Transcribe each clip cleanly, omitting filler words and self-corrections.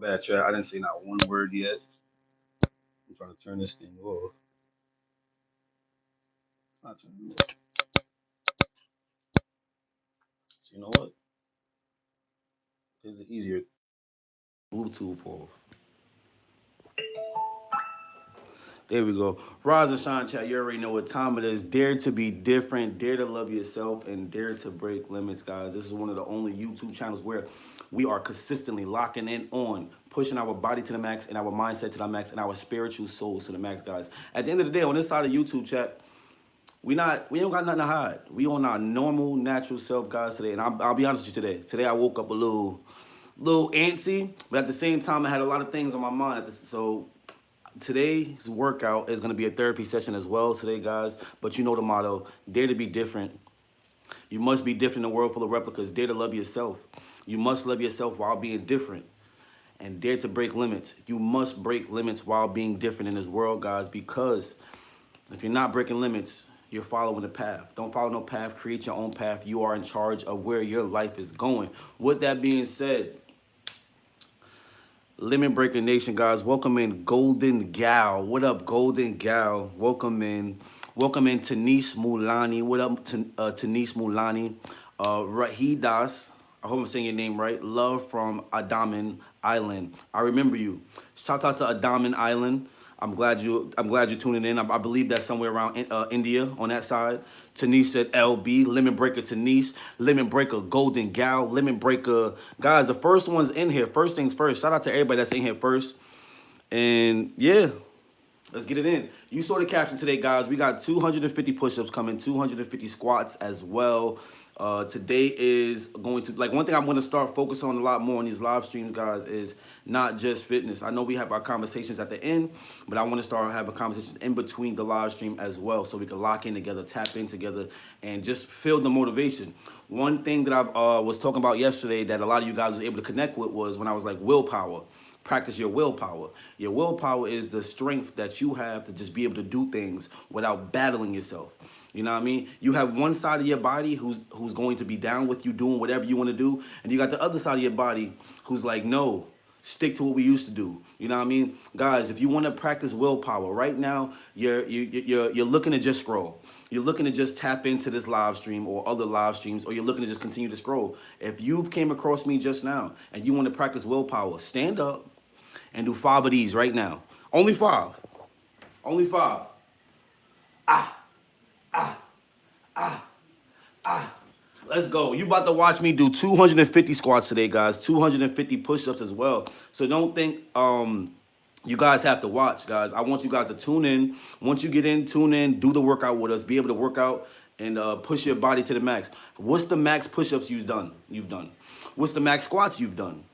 bad, chat. I didn't say not one word yet. I'm trying to turn this thing off. It's not turning off. So you know what? Here's the easier Bluetooth off. There we go. Rise and shine, chat. You already know what time it is. Dare to be different, dare to love yourself, and dare to break limits, guys. This is one of the only YouTube channels where we are consistently locking in on pushing our body to the max and our mindset to the max and our spiritual souls to the max, guys. At the end of the day, on this side of YouTube, chat, we don't got nothing to hide. We on our normal, natural self, guys, today. And I'll be honest with you today. Today I woke up a little antsy, but at the same time I had a lot of things on my mind. So today's workout is going to be a therapy session as well today, guys. But you know the motto: dare to be different. You must be different in a world full of replicas. Dare to love yourself. You must love yourself while being different. And dare to break limits. You must break limits while being different in this world, guys, because if you're not breaking limits, you're following the path. Don't follow no path. Create your own path. You are in charge of where your life is going. With that being said, Limit Breaker Nation, guys, welcome in Golden Gal. What up, Golden Gal? Welcome in. Welcome in Tanis Mulani. What up, Tanis Mulani? Rahidas. I hope I'm saying your name right. Love from Adaman Island. I remember you. Shout out to Adaman Island. I'm glad you're tuning in. I believe that's somewhere around India on that side. Tanis said LB, Limit Breaker Tanis, Limit Breaker Golden Gal, Limit Breaker. Guys, the first one's in here. First things first. Shout out to everybody that's in here first. And yeah, let's get it in. You saw the caption today, guys. We got 250 push-ups coming, 250 squats as well. Today is going to, like, one thing I'm going to start focusing on a lot more in these live streams, guys, is not just fitness. I know we have our conversations at the end, but I want to start having conversations in between the live stream as well, so we can lock in together, tap in together, and just feel the motivation. One thing that I was talking about yesterday that a lot of you guys were able to connect with was when I was like, willpower. Practice your willpower. Your willpower is the strength that you have to just be able to do things without battling yourself. You know what I mean? You have one side of your body who's going to be down with you doing whatever you want to do, and you got the other side of your body who's like, no, stick to what we used to do. You know what I mean? Guys, if you want to practice willpower, right now you're looking to just scroll. You're looking to just tap into this live stream or other live streams, or you're looking to just continue to scroll. If you've came across me just now and you want to practice willpower, stand up and do 5 of these right now. Only 5. Only 5. Let's go. You about to watch me do 250 squats today, guys. 250 push-ups as well. So don't think you guys have to watch, guys. I want you guys to tune in. Once you get in, tune in, do the workout with us, be able to work out and push your body to the max. What's the max push-ups you've done? What's the max squats you've done?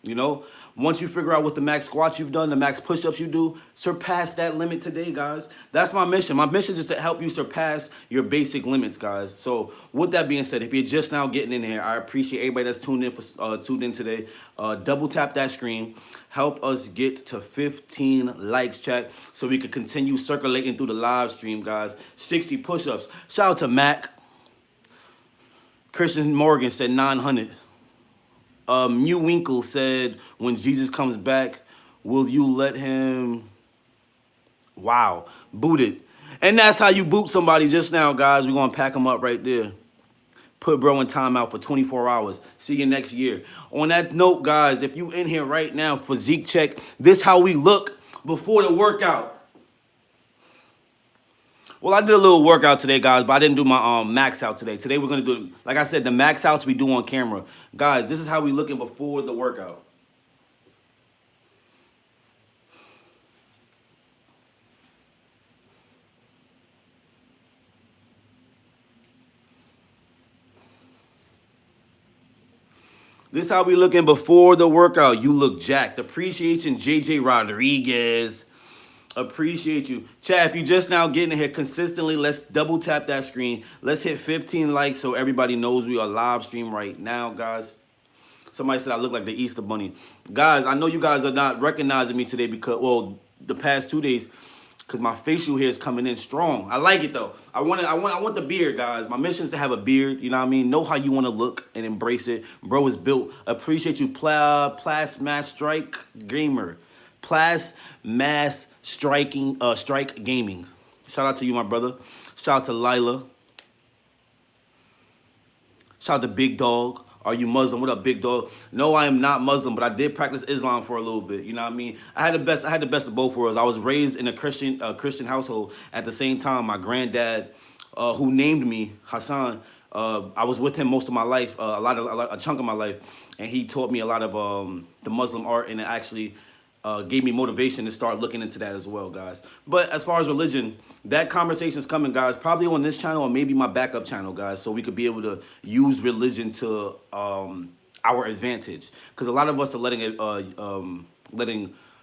You know, once you figure out what the max squats you've done, the max push-ups you do, surpass that limit today, guys. That's my mission. My mission is to help you surpass your basic limits, guys. So with that being said, if you're just now getting in here, I appreciate everybody that's tuned in today. Double tap that screen. Help us get to 15 likes, chat, so we can continue circulating through the live stream, guys. 60 push-ups. Shout out to Mac. Christian Morgan said 900. Mew Winkle said, when Jesus comes back, will you let him, wow, boot it. And that's how you boot somebody just now, guys. We're going to pack them up right there. Put bro in timeout for 24 hours. See you next year. On that note, guys, if you in here right now, physique check, this how we look before the workout. Well, I did a little workout today, guys, but I didn't do my max out today. Today we're going to do, like I said, the max outs we do on camera. Guys, this is how we looking before the workout. This is how we looking before the workout. You look jacked. Appreciation, JJ Rodriguez. Appreciate you. Chat, if you just now getting here consistently, let's double tap that screen. Let's hit 15 likes so everybody knows we are live stream right now, guys. Somebody said I look like the Easter Bunny. Guys, I know you guys are not recognizing me today because, well, the past 2 days, because my facial hair is coming in strong. I like it though. I want the beard, guys. My mission is to have a beard. You know what I mean? Know how you want to look and embrace it. Bro is built. Appreciate you, Plasmass Strike Gamer, Plasmass Strike Gaming. Shout out to you, my brother. Shout out to Lila. Shout out to Big Dog. Are you Muslim? What up, Big Dog? No, I am not Muslim, but I did practice Islam for a little bit. You know what I mean? I had the best of both worlds. I was raised in a Christian household. At the same time, my granddad, who named me Hassan, I was with him most of my life, a chunk of my life, and he taught me a lot of the Muslim art, and it actually gave me motivation to start looking into that as well, guys. But as far as religion, that conversation's coming, guys, probably on this channel or maybe my backup channel, guys, so we could be able to use religion to our advantage. Because a lot of us are letting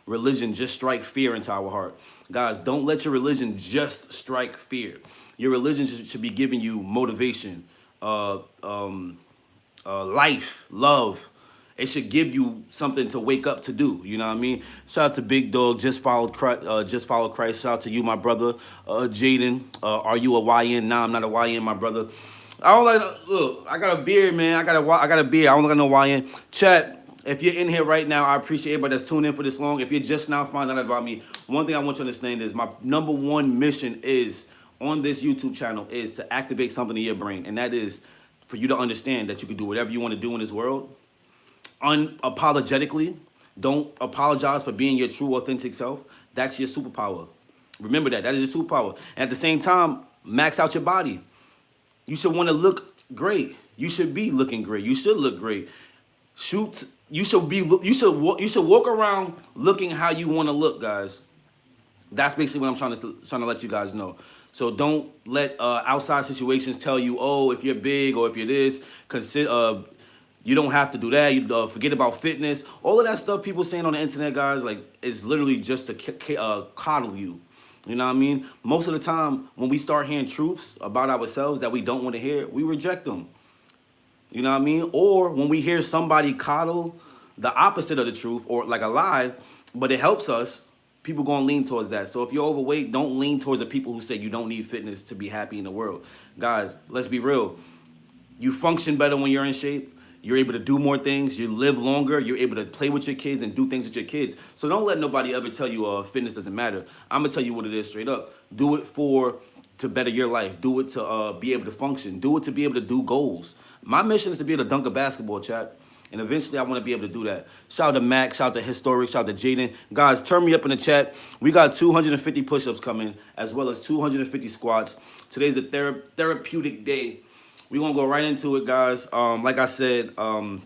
religion just strike fear into our heart. Guys, don't let your religion just strike fear. Your religion should be giving you motivation, life, love. It should give you something to wake up to do. You know what I mean? Shout out to Big Dog. Just followed Christ. Shout out to you, my brother. Jaden. Are you a YN? Nah, I'm not a YN, my brother. I don't like. Look, I got a beard, man. I got a beard. I don't got no YN. Chat. If you're in here right now, I appreciate everybody that's tuned in for this long. If you're just now finding out about me, one thing I want you to understand is my #1 mission is on this YouTube channel is to activate something in your brain, and that is for you to understand that you can do whatever you want to do in this world. Unapologetically. Don't apologize for being your true, authentic self. That's your superpower. Remember that. That is your superpower. And at the same time, max out your body. You should want to look great. You should be looking great. You should look great. You should walk around looking how you want to look, guys. That's basically what I'm trying to let you guys know. So don't let outside situations tell you, oh, if you're big or if you're this, you don't have to do that. You forget about fitness. All of that stuff people saying on the internet, guys, like, is literally just to coddle you. You know what I mean? Most of the time, when we start hearing truths about ourselves that we don't want to hear, we reject them. You know what I mean? Or when we hear somebody coddle the opposite of the truth or like a lie, but it helps us, people going to lean towards that. So if you're overweight, don't lean towards the people who say you don't need fitness to be happy in the world. Guys, let's be real. You function better when you're in shape. You're able to do more things. You live longer. You're able to play with your kids and do things with your kids. So don't let nobody ever tell you fitness doesn't matter. I'm going to tell you what it is straight up. Do it to better your life. Do it to be able to function. Do it to be able to do goals. My mission is to be able to dunk a basketball, chat. And eventually I want to be able to do that. Shout out to Mac. Shout out to Historic. Shout out to Jaden. Guys, turn me up in the chat. We got 250 push-ups coming as well as 250 squats. Today's a therapeutic day. We're going to go right into it, guys. Like I said, don't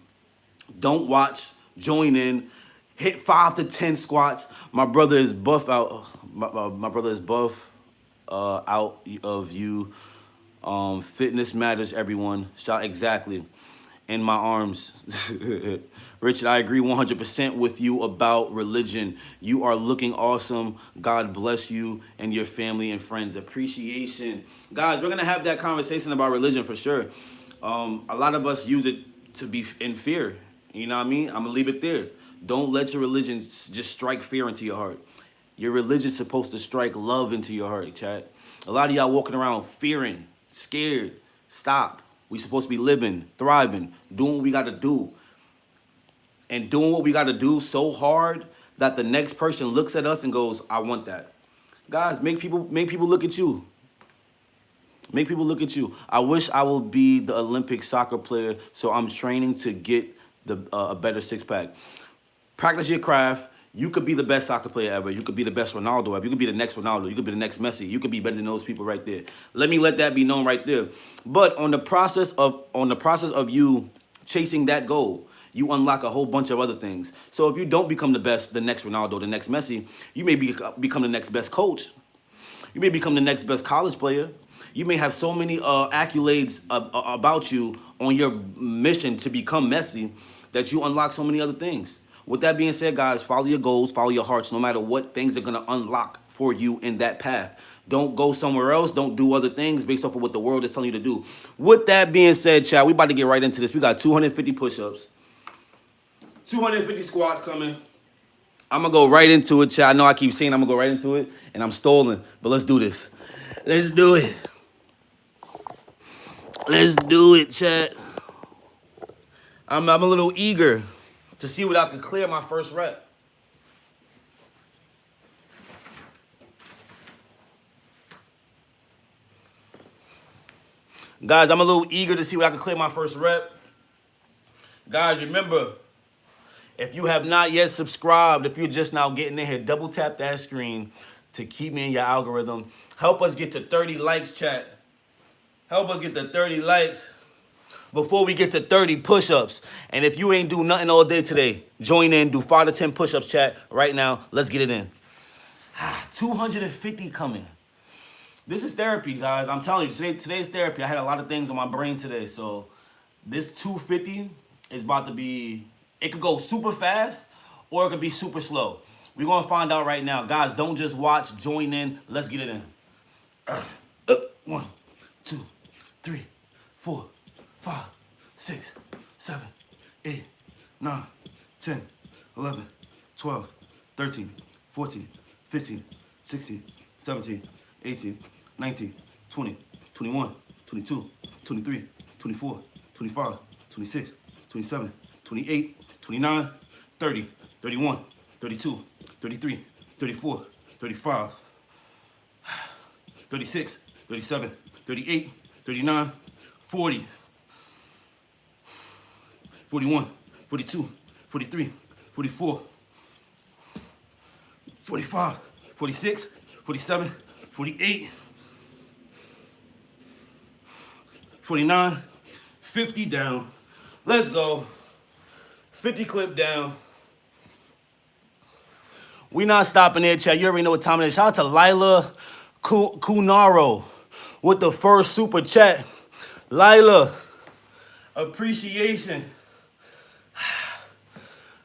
watch, join in, hit 5 to 10 squats. My brother is buff out. My brother is buff out of you. Fitness matters, everyone. Shout exactly. In my arms. Richard, I agree 100% with you about religion. You are looking awesome. God bless you and your family and friends. Appreciation. Guys, we're going to have that conversation about religion for sure. A lot of us use it to be in fear. You know what I mean? I'm going to leave it there. Don't let your religion just strike fear into your heart. Your religion's supposed to strike love into your heart, chat. A lot of y'all walking around fearing, scared. Stop. We supposed to be living, thriving, doing what we got to do. And doing what we got to do so hard that the next person looks at us and goes, I want that. Guys, make people look at you. Make people look at you. I wish I would be the Olympic soccer player, so I'm training to get a better six-pack. Practice your craft. You could be the best soccer player ever. You could be the best Ronaldo ever. You could be the next Ronaldo. You could be the next Messi. You could be better than those people right there. Let that be known right there. But on the process of you chasing that goal, you unlock a whole bunch of other things. So if you don't become the best, the next Ronaldo, the next Messi, you may become the next best coach. You may become the next best college player. You may have so many accolades about you on your mission to become Messi that you unlock so many other things. With that being said, guys, follow your goals, follow your hearts, no matter what things are going to unlock for you in that path. Don't go somewhere else. Don't do other things based off of what the world is telling you to do. With that being said, chat, we about to get right into this. We got 250 push-ups, 250 squats coming. I'm gonna go right into it, chat. I know I keep saying I'm gonna go right into it, and I'm stalling, but let's do this. Let's do it. Let's do it, chat. I'm a little eager to see what I can clear my first rep. Guys, I'm a little eager to see what I can clear my first rep. Guys, remember, if you have not yet subscribed, if you're just now getting in here, double tap that screen to keep me in your algorithm. Help us get to 30 likes, chat. Help us get to 30 likes before we get to 30 push-ups. And if you ain't do nothing all day today, join in, do 5 to 10 push-ups, chat, right now. Let's get it in. 250 coming. This is therapy, guys. I'm telling you, today's therapy. I had a lot of things on my brain today, so this 250 is about to be, it could go super fast or it could be super slow. We're going to find out right now. Guys, don't just watch, join in. Let's get it in. 1, 2, 3, 4, 5, 6, 7, 8, 9, 10, 11, 12, 13, 14, 15, 16, 17, 18, 19, 20, 21, 22, 23, 24, 25, 26, 27, 28, 29, 30, 31, 32, 33, 34, 35, 36, 37, 38, 39, 40, 41, 42, 43, 44, 45, 46, 47, 48, 49, 50 down. Let's go. 50 clip down. We not stopping there, chat. You already know what time it is. Shout out to Lila Cunaro with the first super chat. Lila, appreciation.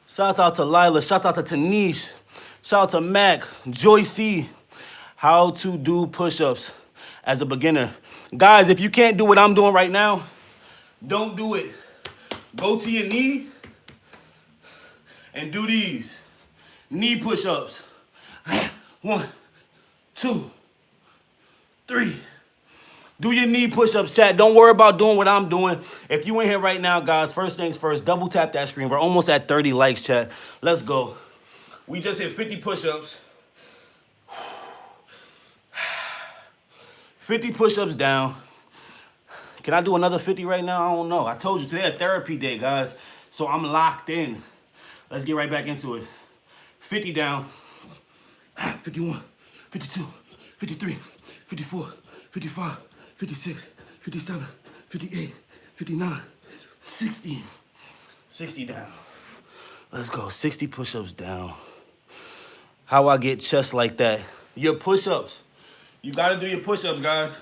Shout out to Lila. Shout out to Tanish. Shout out to Mac. Joy C. How to do push-ups as a beginner. Guys, if you can't do what I'm doing right now, don't do it. Go to your knee and do these knee push-ups. 1, 2, 3. Do your knee push-ups, chat. Don't worry about doing what I'm doing. If you in here right now, guys, first things first, double tap that screen. We're almost at 30 likes, chat. Let's go. We just hit 50 push-ups. 50 push-ups down. Can I do another 50 right now? I don't know. I told you today a therapy day, guys. So I'm locked in. Let's get right back into it. 50 down. 51, 52, 53, 54, 55, 56, 57, 58, 59, 60. 60 down. Let's go. 60 push-ups down. How I get chest like that? Your push-ups. You got to do your push-ups, guys.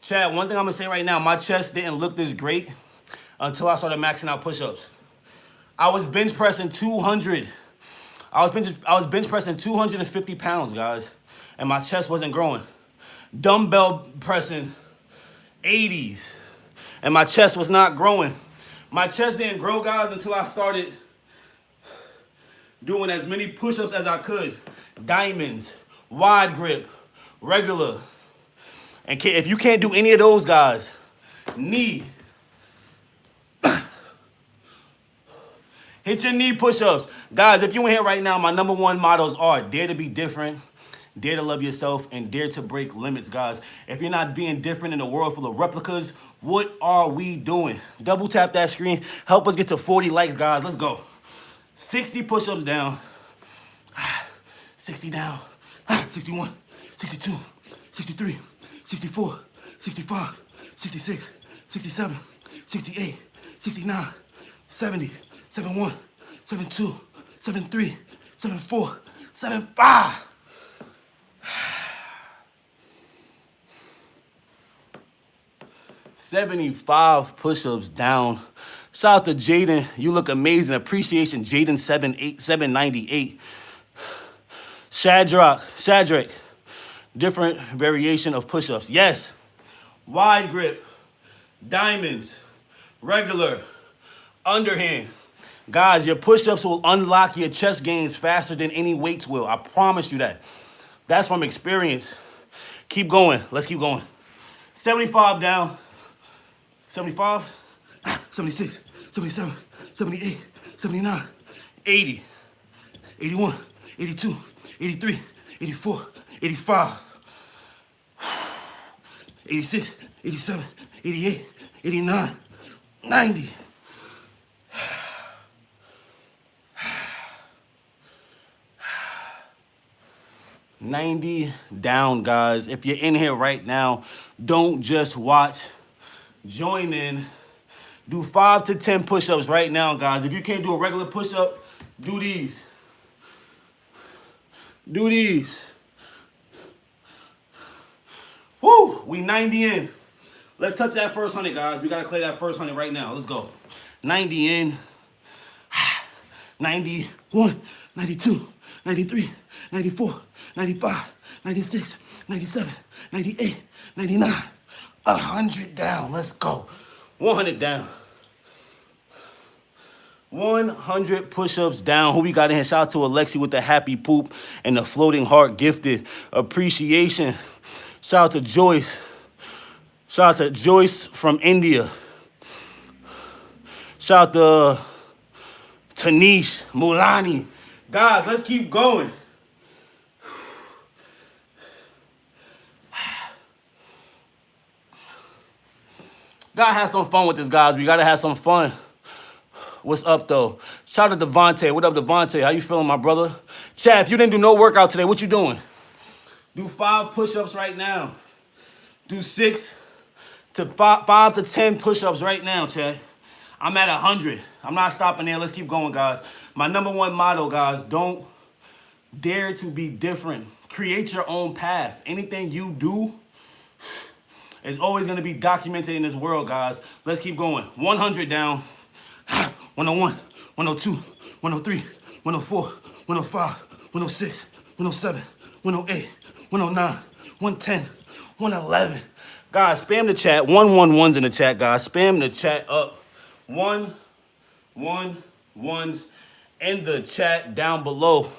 Chad, one thing I'm going to say right now, my chest didn't look this great until I started maxing out push-ups. I was bench pressing 200. I was bench pressing 250 pounds, guys, and my chest wasn't growing. Dumbbell pressing 80s, and my chest was not growing. My chest didn't grow, guys, until I started doing as many push-ups as I could. Diamonds, wide grip, regular. And if you can't do any of those, guys, knee. Hit your knee push-ups. Guys, if you in here right now, my #1 mottos are dare to be different, dare to love yourself, and dare to break limits, guys. If you're not being different in a world full of replicas, what are we doing? Double tap that screen. Help us get to 40 likes, guys. Let's go. 60 push-ups down. 60 down. 61, 62, 63, 64, 65, 66, 67, 68, 69, 70, 71, 72, 73, 74, 75. $75 push-ups down. Shout out to Jaden. You look amazing. Appreciation, Jaden 798. Shadrach. Different variation of push-ups. Yes. Wide grip. Diamonds. Regular. Underhand. Guys, your push-ups will unlock your chest gains faster than any weights will. I promise you that. That's from experience. Keep going. Let's keep going. 75 down. 75, 76, 77, 78, 79, 80, 81, 82, 83, 84, 85, 86, 87, 88, 89, 90. 90 down, guys. If you're in here right now, don't just watch. Join in. Do 5 to 10 push-ups right now, guys. If you can't do a regular push-up, do these. Do these. Woo! We 90 in. Let's touch that first 100, guys. We got to clear that first 100 right now. Let's go. 90 in. 91, 92, 93, 94, 95, 96, 97, 98, 99. 100 down. Let's go. 100 down. 100 push-ups down. Who we got in here? Shout out to Alexi with the happy poop and the floating heart gifted. Appreciation. Shout out to Joyce. Shout out to Joyce from India. Shout out to Tanish Mulani. Guys, let's keep going. Gotta have some fun with this, guys. We gotta have some fun. What's up, though? Shout out to Devontae. What up, Devontae? How you feeling, my brother? Chad, if you didn't do no workout today, what you doing? Do 5 push-ups right now. Do 5 to 10 push-ups right now, Chad. I'm at 100. I'm not stopping there. Let's keep going, guys. My #1 motto, guys, don't dare to be different. Create your own path. Anything you do is always going to be documented in this world, guys. Let's keep going. 100 down. 101, 102, 103, 104, 105, 106, 107, 108, 109, 110, 111. Guys, spam the chat. 111s in the chat, guys. Spam the chat up. 111s in the chat down below.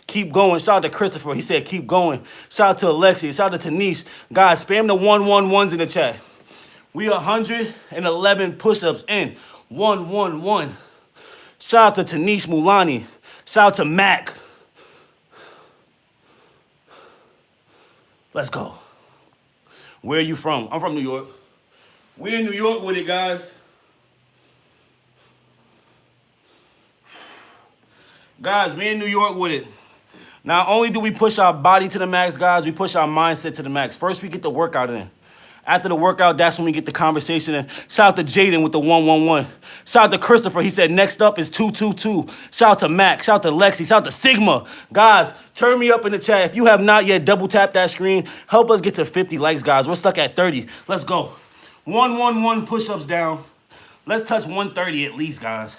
Keep going. Shout out to Christopher. He said keep going. Shout out to Alexi. Shout out to Tanish. Guys, spam the 111s in the chat. We 111 push-ups in. 111. Shout out to Tanish Mulani. Shout out to Mac. Let's go. Where are you from? I'm from New York. We're in New York with it, guys. Guys, we're in New York with it. Not only do we push our body to the max, guys, we push our mindset to the max. First, we get the workout in. After the workout, that's when we get the conversation in. Shout out to Jaden with the 111. Shout out to Christopher. He said next up is 222. Shout out to Mac. Shout out to Lexi. Shout out to Sigma. Guys, turn me up in the chat. If you have not yet double tapped that screen, help us get to 50 likes, guys. We're stuck at 30. Let's go. 111 push-ups down. Let's touch 130 at least, guys.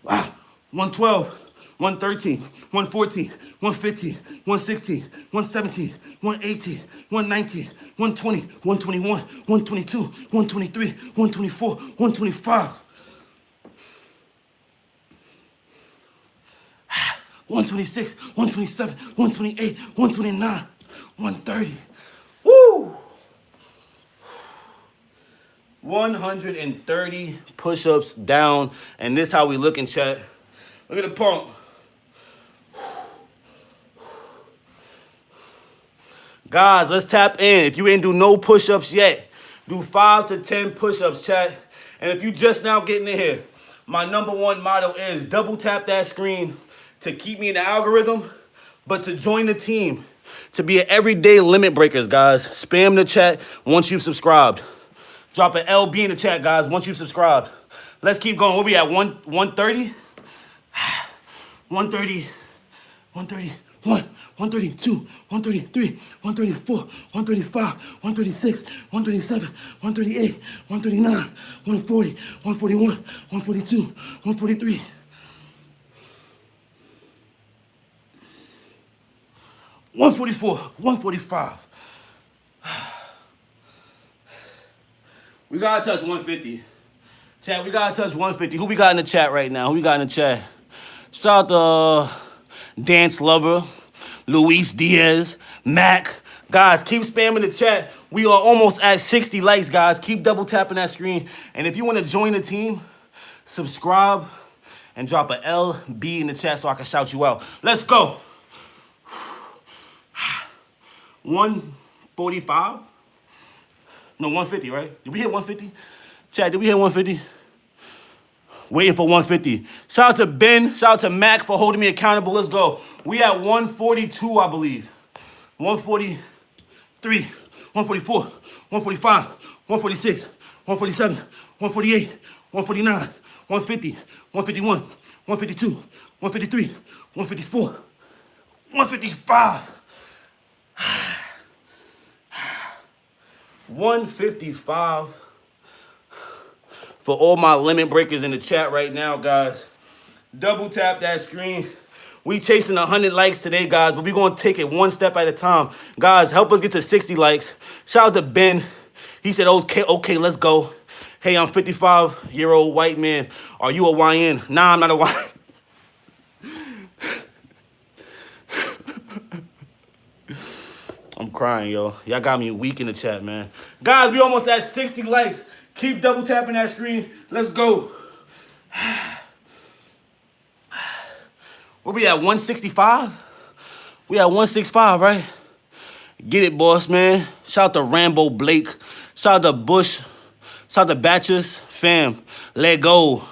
112. 113, 114, 115, 116, 117, 118, 119, 120, 121, 122, 123, 124, 125. 126, 127, 128, 129, 130. Woo! 130 push-ups down, and this how we look in chat. Look at the pump. Guys, let's tap in. If you ain't do no push-ups yet, do 5 to 10 push-ups, chat. And if you just now getting in here, my #1 motto is double tap that screen to keep me in the algorithm, but to join the team, to be an everyday limit breakers, guys. Spam the chat once you've subscribed. Drop an LB in the chat, guys, once you've subscribed. Let's keep going. Where we at? 130? 130, 131, 132, 133, 134, 135, 136, 137, 138, 139, 140, 141, 142, 143. 144, 145. We gotta touch 150. Chat, we gotta touch 150. Who we got in the chat right now? Who we got in the chat? Shout out to Dance Lover, Luis Diaz, Mac. Guys, keep spamming the chat. We are almost at 60 likes, guys. Keep double tapping that screen. And if you want to join the team, subscribe and drop a LB in the chat so I can shout you out. Let's go. 145? No, 150, right? Did we hit 150? Chat, did we hit 150? Waiting for 150. Shout out to Ben. Shout out to Mac for holding me accountable. Let's go. We at 142, I believe. 143, 144, 145, 146, 147, 148, 149, 150, 151, 152, 153, 154, 155. 155 for all my limit breakers in the chat right now, guys. Double tap that screen. We chasing 100 likes today, guys, but we're going to take it one step at a time. Guys, help us get to 60 likes. Shout out to Ben. He said, okay, let's go. Hey, I'm 55-year-old white man. Are you a YN? Nah, I'm not a YN. I'm crying, yo. Y'all got me weak in the chat, man. Guys, we almost at 60 likes. Keep double tapping that screen. Let's go. Where we at, 165? We at 165, right? Get it, boss, man. Shout out to Rambo Blake. Shout out to Bush. Shout out to Batches. Fam, let go.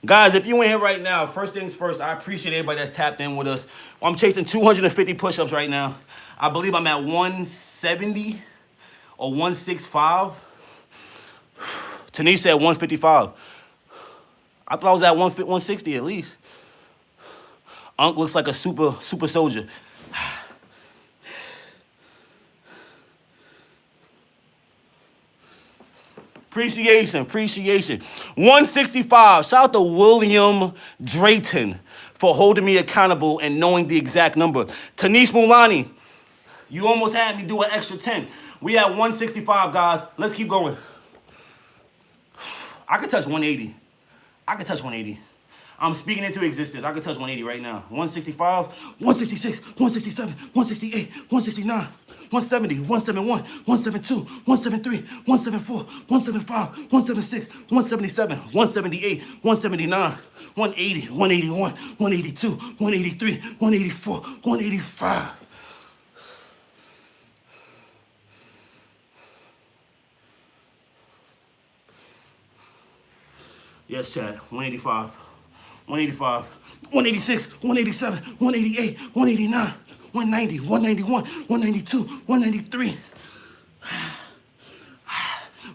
Guys, if you in here right now, first things first, I appreciate everybody that's tapped in with us. I'm chasing 250 push-ups right now. I believe I'm at 170 or 165. Tanisha said 155. I thought I was at 160 at least. Unc looks like a super soldier. Appreciation. 165. Shout out to William Drayton for holding me accountable and knowing the exact number. Tanish Mulani, you almost had me do an extra 10. We at 165, guys. Let's keep going. I could touch 180. I'm speaking into existence. I could touch 180 right now. 165, 166, 167, 168, 169, 170, 171, 172, 173, 174, 175, 176, 177, 178, 179, 180, 181, 182, 183, 184, 185. Yes, Chad, 185. 185, 186, 187, 188, 189, 190, 191, 192, 193,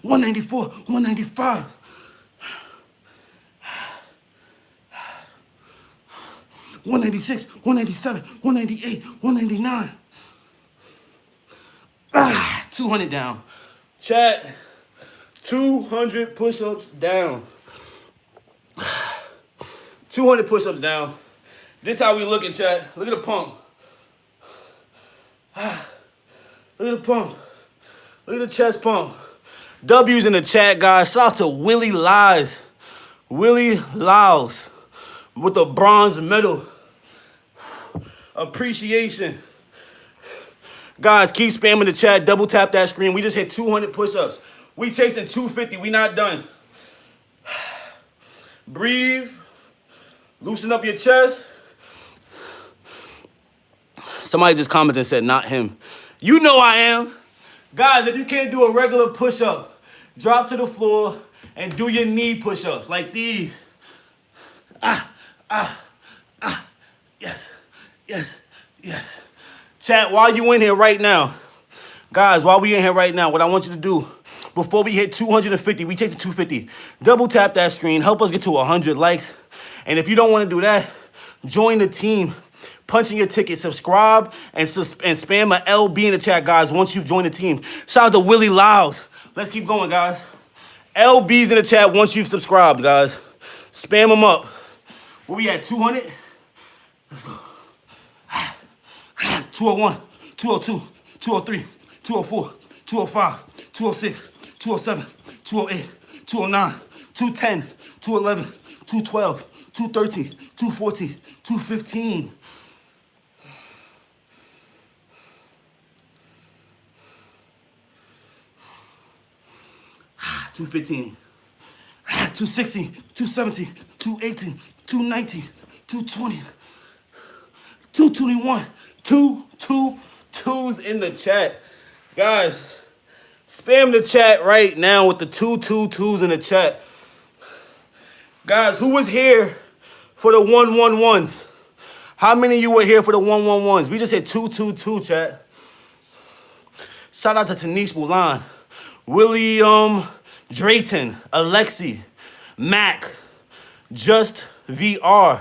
194, 195, 196, 197, 198, 199. 200 down. Chat, 200 push-ups down. 200 push-ups down. This how we looking, chat. Look at the pump. Look at the pump. Look at the chest pump. W's in the chat, guys. Shout out to Willie Lies. Willie Lyles with the bronze medal. Appreciation. Guys, keep spamming the chat. Double tap that screen. We just hit 200 push-ups. We chasing 250. We not done. Breathe. Loosen up your chest. Somebody just commented and said, not him. You know I am. Guys, if you can't do a regular push-up, drop to the floor and do your knee push-ups like these. Yes. Chat, while you in here right now, guys, while we in here right now, what I want you to do, before we hit 250, we chasing 250, double tap that screen, help us get to 100 likes. And if you don't want to do that, join the team. Punch in your ticket, subscribe, and spam an LB in the chat, guys, once you've joined the team. Shout out to Willie Lyles. Let's keep going, guys. LB's in the chat once you've subscribed, guys. Spam them up. Where we at, 200? Let's go. 201, 202, 203, 204, 205, 206, 207, 208, 209, 210, 211, 212, 213, 214, 215. 215, 216, 217, 218, 219, 220, 221, 222s in the chat. Guys, spam the chat right now with the 222s in the chat. Guys, who was here for the 111s? How many of you were here for the 111s? We just hit 222, chat. Shout out to Tanish Mulan, William Drayton, Alexi, Mac, Just VR,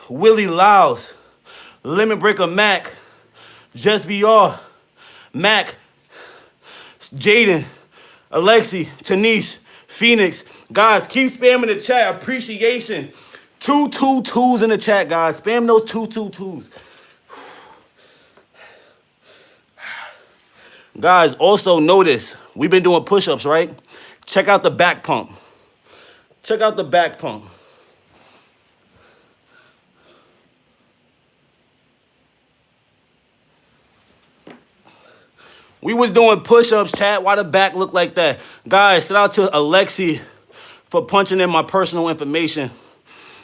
Willie Lyles, Lemon Breaker Mac, Just VR, Mac, Jaden, Alexi, Tanish, Phoenix. Guys, keep spamming the chat. Appreciation. 222s in the chat, guys. Spam those 222s. Guys, also notice, we've been doing push-ups, right? Check out the back pump. Check out the back pump. We was doing push-ups, chat. Why the back look like that? Guys, shout out to Alexi for punching in my personal information.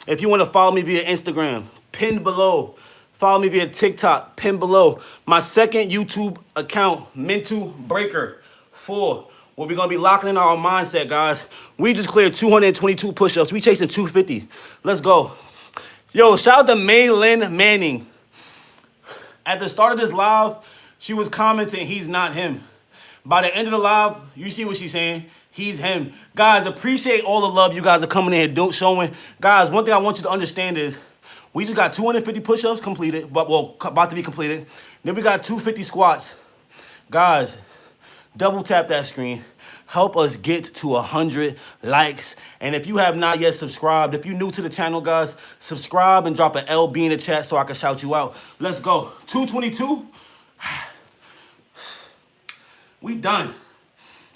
If you want to follow me via Instagram, pinned below. Follow me via TikTok, pinned below. My second YouTube account, Mental Breaker 4, where we're going to be locking in our mindset, guys. We just cleared 222 push-ups. We chasing 250. Let's go. Yo, shout out to May Lynn Manning. At the start of this live, she was commenting, he's not him. By the end of the live, you see what she's saying. He's him. Guys, appreciate all the love you guys are coming in here showing. Guys, one thing I want you to understand is we just got 250 push-ups completed, well, about to be completed. Then we got 250 squats. Guys, double tap that screen. Help us get to 100 likes. And if you have not yet subscribed, if you're new to the channel, guys, subscribe and drop an LB in the chat so I can shout you out. Let's go. 222. We done.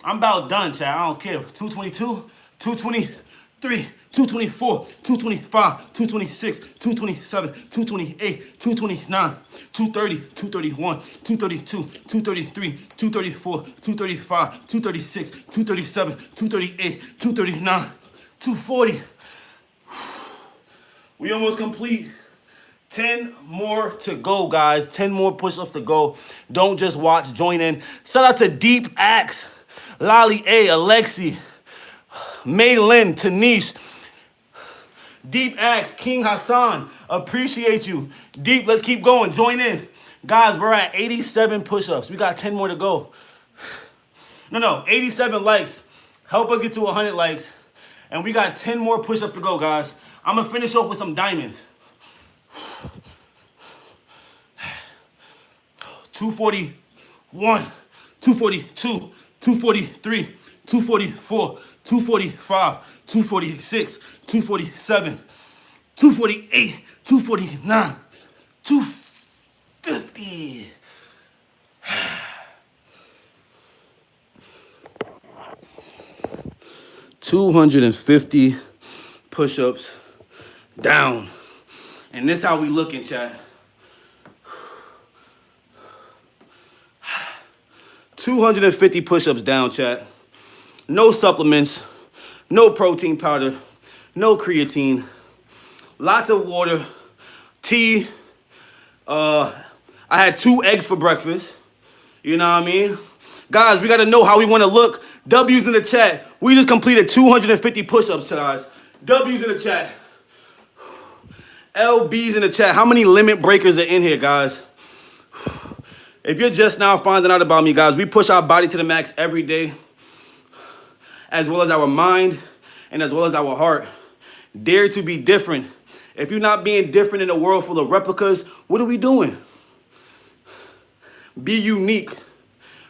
I'm about done, chat. I don't care. 222, 223, 224, 225, 226, 227, 228, 229, 230, 231, 232, 233, 234, 235, 236, 237, 238, 239, 240. We almost complete. 10 more to go, guys. 10 more push-ups to go. Don't just watch, join in. Shout out to Deep Axe, Lolly A, Alexi, May Lynn, Tanish, Deep Axe, King Hassan. Appreciate you. Deep, let's keep going. Join in. Guys, we're at 87 push-ups. We got 10 more to go. No, 87 likes. Help us get to 100 likes. And we got 10 more push-ups to go, guys. I'm going to finish off with some diamonds. 241, 242, 243, 244, 245, 246, 247, 248, 249, 250. $250 push-ups down. And this how we looking, chat. 250 push-ups down, chat. No supplements, no protein powder, no creatine, lots of water, tea. I had 2 eggs for breakfast. You know what I mean? Guys, we got to know how we want to look. W's in the chat. We just completed 250 push-ups, guys. W's in the chat. LB's in the chat. How many limit breakers are in here, guys? If you're just now finding out about me, guys, we push our body to the max every day, as well as our mind and as well as our heart. Dare to be different. If you're not being different in a world full of replicas, what are we doing? Be unique.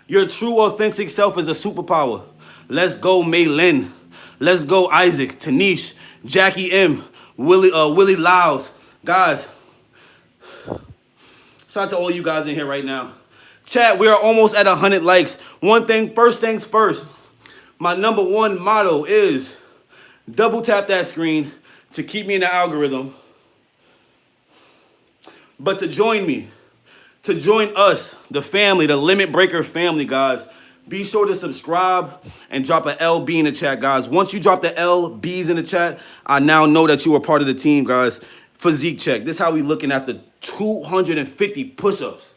Your true, authentic self is a superpower. Let's go, May Lynn. Let's go, Isaac, Tanish, Jackie M, Willie Lyles. Guys, shout out to all you guys in here right now. Chat, we are almost at 100 likes. First things first. My number one motto is double tap that screen to keep me in the algorithm. But to join me, to join us, the family, the Limit Breaker family, guys, be sure to subscribe and drop an LB in the chat, guys. Once you drop the LBs in the chat, I now know that you are part of the team, guys. Physique check. This is how we looking at the 250 push-ups.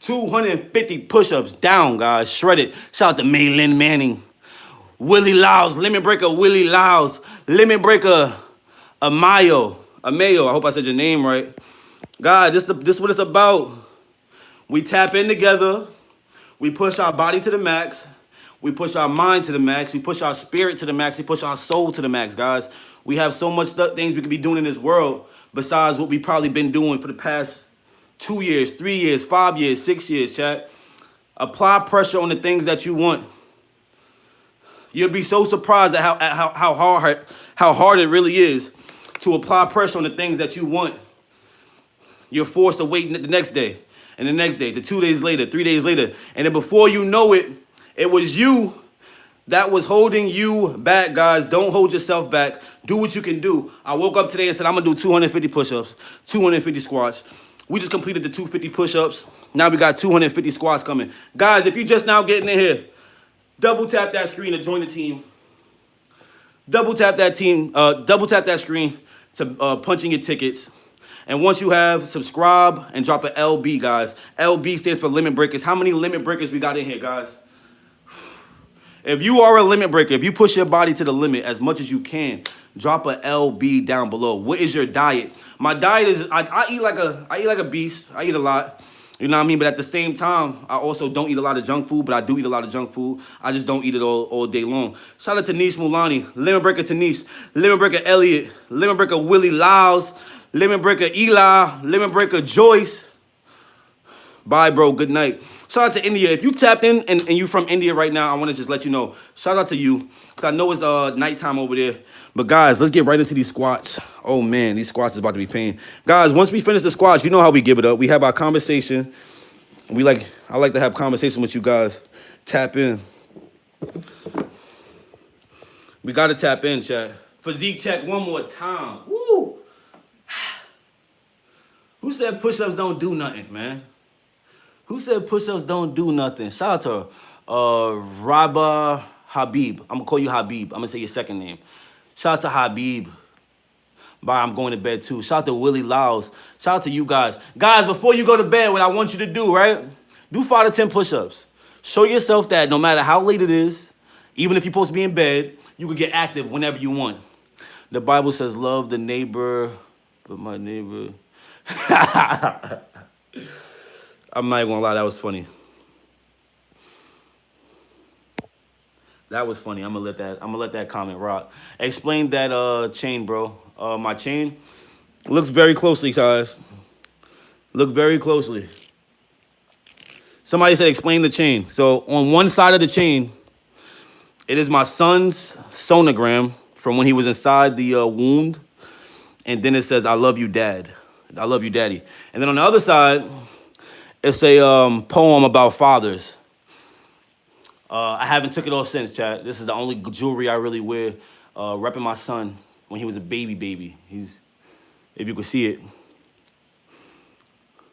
$250 push-ups down, guys. Shredded. Shout out to Maylin Manning. Willie Lyles. Limit Breaker Willie Lyles. Limit Breaker Amayo. Amayo. I hope I said your name right. God, this is what it's about. We tap in together. We push our body to the max. We push our mind to the max. We push our spirit to the max. We push our soul to the max, guys. We have so much things we could be doing in this world besides what we probably been doing for the past 2 years, 3 years, 5 years, 6 years, chat. Apply pressure on the things that you want. You'll be so surprised at how hard it really is to apply pressure on the things that you want. You're forced to wait the next day, and the next day, to 2 days later, 3 days later. And then before you know it, it was you that was holding you back, guys. Don't hold yourself back. Do what you can do. I woke up today and said, I'm going to do 250 push-ups, 250 squats. We just completed the 250 push-ups. Now we got 250 squats coming. Guys, if you're just now getting in here, double tap that screen to join the team. Double tap that screen to punch in your tickets. And once you have, subscribe and drop an LB, guys. LB stands for Limit Breakers. How many Limit Breakers we got in here, guys? If you are a limit breaker, if you push your body to the limit as much as you can, drop a LB down below. What is your diet? My diet is I eat like a beast. I eat a lot. You know what I mean? But at the same time, I also don't eat a lot of junk food, but I do eat a lot of junk food. I just don't eat it all day long. Shout out to Tanice Mulani, Limit Breaker Tanice, Limit Breaker Elliot, Limit Breaker Willie Lyles, Limit Breaker Eli, Limit Breaker Joyce. Bye, bro. Good night. Shout out to India. If you tapped in and you from India right now, I want to just let you know. Shout out to you, because I know it's nighttime over there. But guys, let's get right into these squats. Oh man, these squats is about to be pain. Guys, once we finish the squats, you know how we give it up. We have our conversation. I like to have conversation with you guys. Tap in. We got to tap in, chat. Physique check one more time. Woo! Who said push-ups don't do nothing, man? Who said push-ups don't do nothing? Shout out to Rabah Habib. I'm going to call you Habib. I'm going to say your second name. Shout out to Habib. Bye, I'm going to bed too. Shout out to Willie Lyles. Shout out to you guys. Guys, before you go to bed, what I want you to do, right? Do 5 to 10 push-ups. Show yourself that no matter how late it is, even if you're supposed to be in bed, you can get active whenever you want. The Bible says, love the neighbor, but my neighbor... I'm not even gonna lie, that was funny. That was funny. I'm gonna let that comment rock. Explain that chain, bro. My chain looks very closely, guys. Look very closely. Somebody said explain the chain. So on one side of the chain, it is my son's sonogram from when he was inside the wound. And then it says, I love you, Dad. I love you, Daddy. And then on the other side, it's a poem about fathers. I haven't took it off since, chat. This is the only jewelry I really wear, repping my son when he was a baby. He's, if you could see it.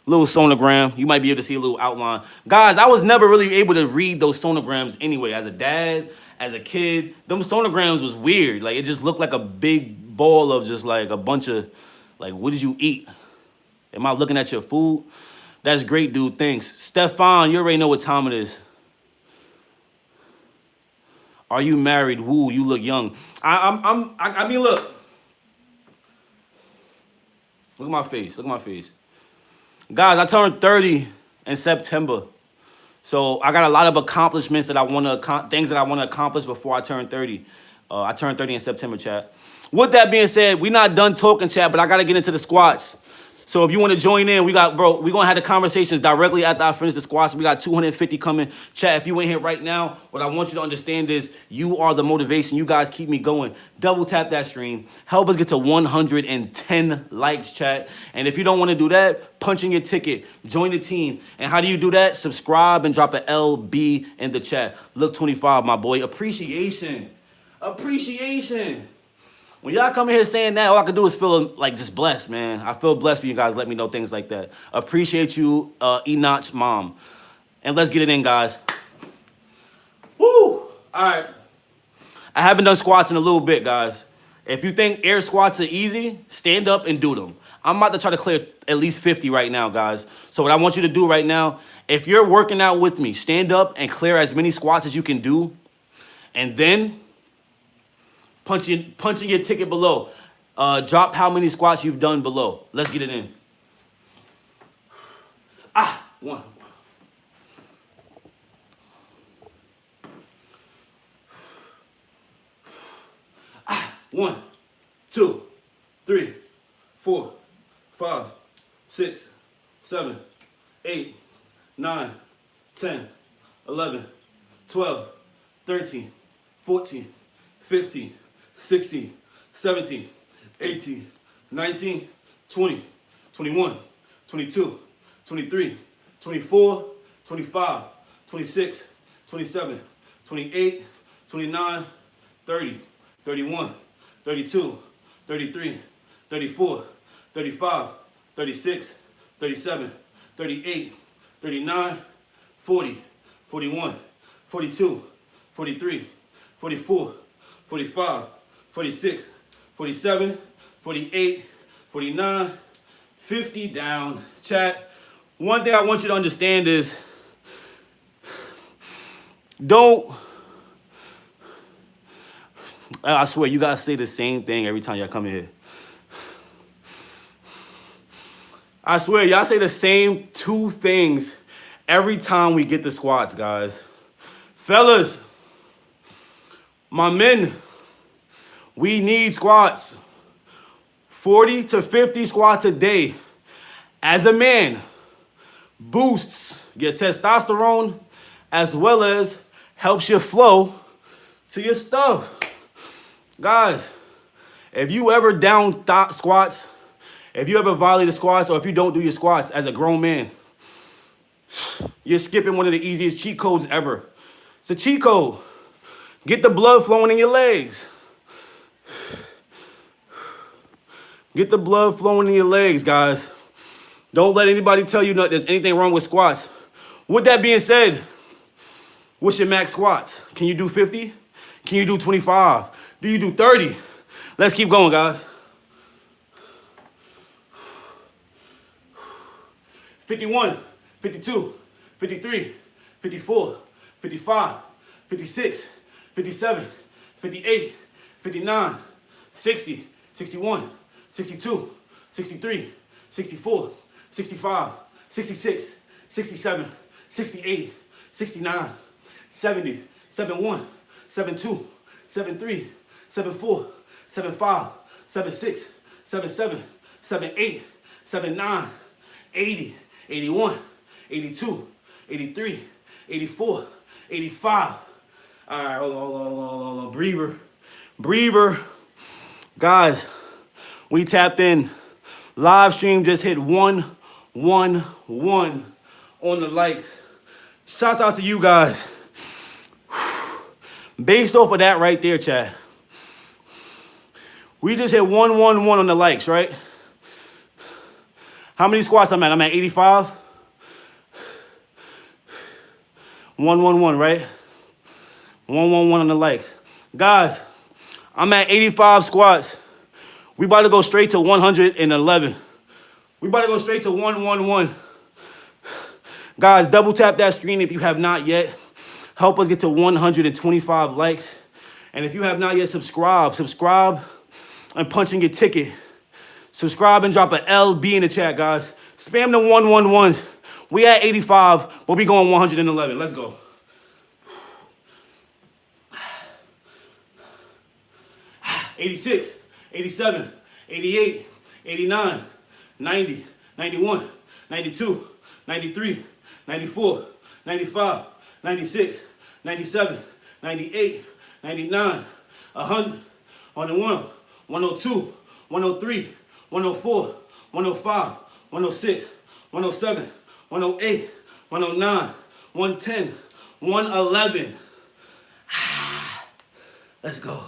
Little sonogram. You might be able to see a little outline. Guys, I was never really able to read those sonograms anyway. As a dad, as a kid, them sonograms was weird. Like, it just looked like a big ball of just like a bunch of, like, what did you eat? Am I looking at your food? That's great, dude. Thanks. Stefan, you already know what time it is. Are you married? Woo, you look young. I mean, look. Look at my face. Look at my face. Guys, I turned 30 in September. So I got a lot of accomplishments that I want to, things that I want to accomplish before I turn 30. I turned 30 in September, chat. With that being said, we're not done talking, chat, but I got to get into the squats. So if you want to join in, we're going to have the conversations directly after I finish the squats. We got 250 coming. Chat, if you ain't here right now, what I want you to understand is you are the motivation. You guys keep me going. Double tap that stream. Help us get to 110 likes, chat. And if you don't want to do that, punch in your ticket. Join the team. And how do you do that? Subscribe and drop an LB in the chat. Look 25, my boy. Appreciation. Appreciation. When y'all come in here saying that, all I can do is feel like just blessed, man. I feel blessed when you guys let me know things like that. Appreciate you, Enoch mom. And let's get it in, guys. Woo! All right. I haven't done squats in a little bit, guys. If you think air squats are easy, stand up and do them. I'm about to try to clear at least 50 right now, guys. So what I want you to do right now, if you're working out with me, stand up and clear as many squats as you can do. And then punching your ticket below. Drop how many squats you've done below. Let's get it in. One. 1, 2, 3, 4, 5, 6, 7, 8, 9, 10, 11, 12, 13, 14, 15, 16, 17, 18, 19, 20, 21, 22, 23, 24, 25, 26, 27, 28, 29, 30, 31, 32, 33, 34, 35, 36, 37, 38, 39, 40, 41, 42, 43, 44, 45, 46, 47, 48, 49, 50 down. Chat, one thing I want you to understand is I swear, you guys say the same thing every time y'all come in here. I swear, y'all say the same two things every time we get the squats, guys. Fellas, my men, we need squats. 40 to 50 squats a day. As a man, boosts your testosterone as well as helps your flow to your stuff. Guys, if you ever down squats, if you ever violate the squats, or if you don't do your squats as a grown man, you're skipping one of the easiest cheat codes ever. It's a cheat code. Get the blood flowing in your legs. Get the blood flowing in your legs, guys. Don't let anybody tell you there's anything wrong with squats. With that being said, what's your max squats? Can you do 50? Can you do 25? Do you do 30? Let's keep going, guys. 51, 52, 53, 54, 55, 56, 57, 58, 59, 60, 61, 62, 63, 64, 65, 66, 67, 68, 69, 70, 71, 72, 73, 74, 75, 76, 77, 78, 79, 80, 81, 82, 83, 84, 85. All right, hold on. Breather. Guys, we tapped in. Live stream just hit 111 on the likes. Shouts out to you guys. Based off of that right there, chat, we just hit 111 on the likes, right? How many squats I'm at? I'm at 85. 111, right? 111 on the likes. Guys, I'm at 85 squats. We about to go straight to 111. We about to go straight to 111. Guys, double tap that screen if you have not yet. Help us get to 125 likes. And if you have not yet subscribe and punch in your ticket. Subscribe and drop an LB in the chat, guys. Spam the 111s. We at 85, but we going 111. Let's go. 86, 87, 88, 89, 90, 91, 92, 93, 94, 95, 96, 97, 98, 99, 100, 101, 102, 103, 104, 105, 106, 107, 108, 109, 110, 111. Let's go.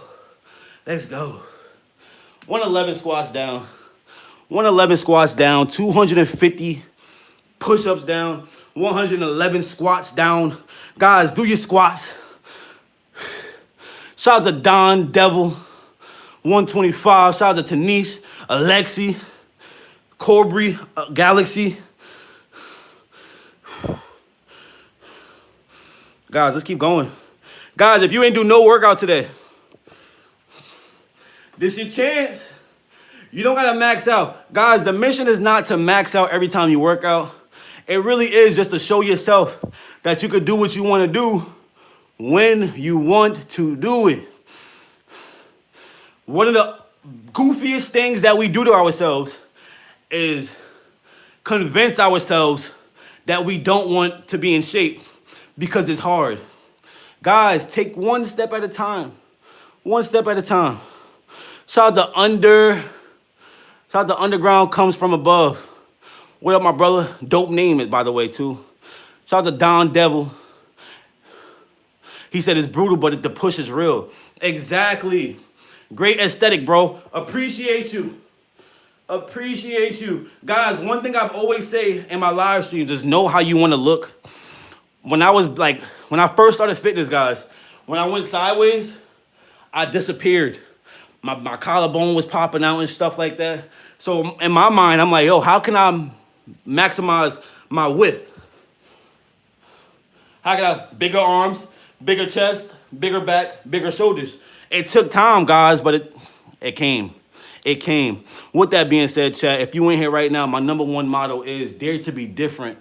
Let's go. 111 squats down. 111 squats down. 250 push-ups down. 111 squats down. Guys, do your squats. Shout out to Don Devil. 125. Shout out to Tanice, Alexi, Corbry, Galaxy. Guys, let's keep going. Guys, if you ain't do no workout today, this your chance. You don't gotta max out. Guys, the mission is not to max out every time you work out. It really is just to show yourself that you could do what you wanna do when you want to do it. One of the goofiest things that we do to ourselves is convince ourselves that we don't want to be in shape because it's hard. Guys, take one step at a time. One step at a time. Shout out to Underground Comes From Above. What up, my brother? Dope name, by the way, too. Shout out to Don Devil. He said it's brutal, but the push is real. Exactly. Great aesthetic, bro. Appreciate you. Appreciate you. Guys, one thing I've always say in my live streams is know how you want to look. When I first started fitness, guys, when I went sideways, I disappeared. My collarbone was popping out and stuff like that. So in my mind, I'm like, yo, how can I maximize my width? How can I bigger arms, bigger chest, bigger back, bigger shoulders? It took time, guys, but it came. It came. With that being said, chat, if you in here right now, my number one motto is dare to be different.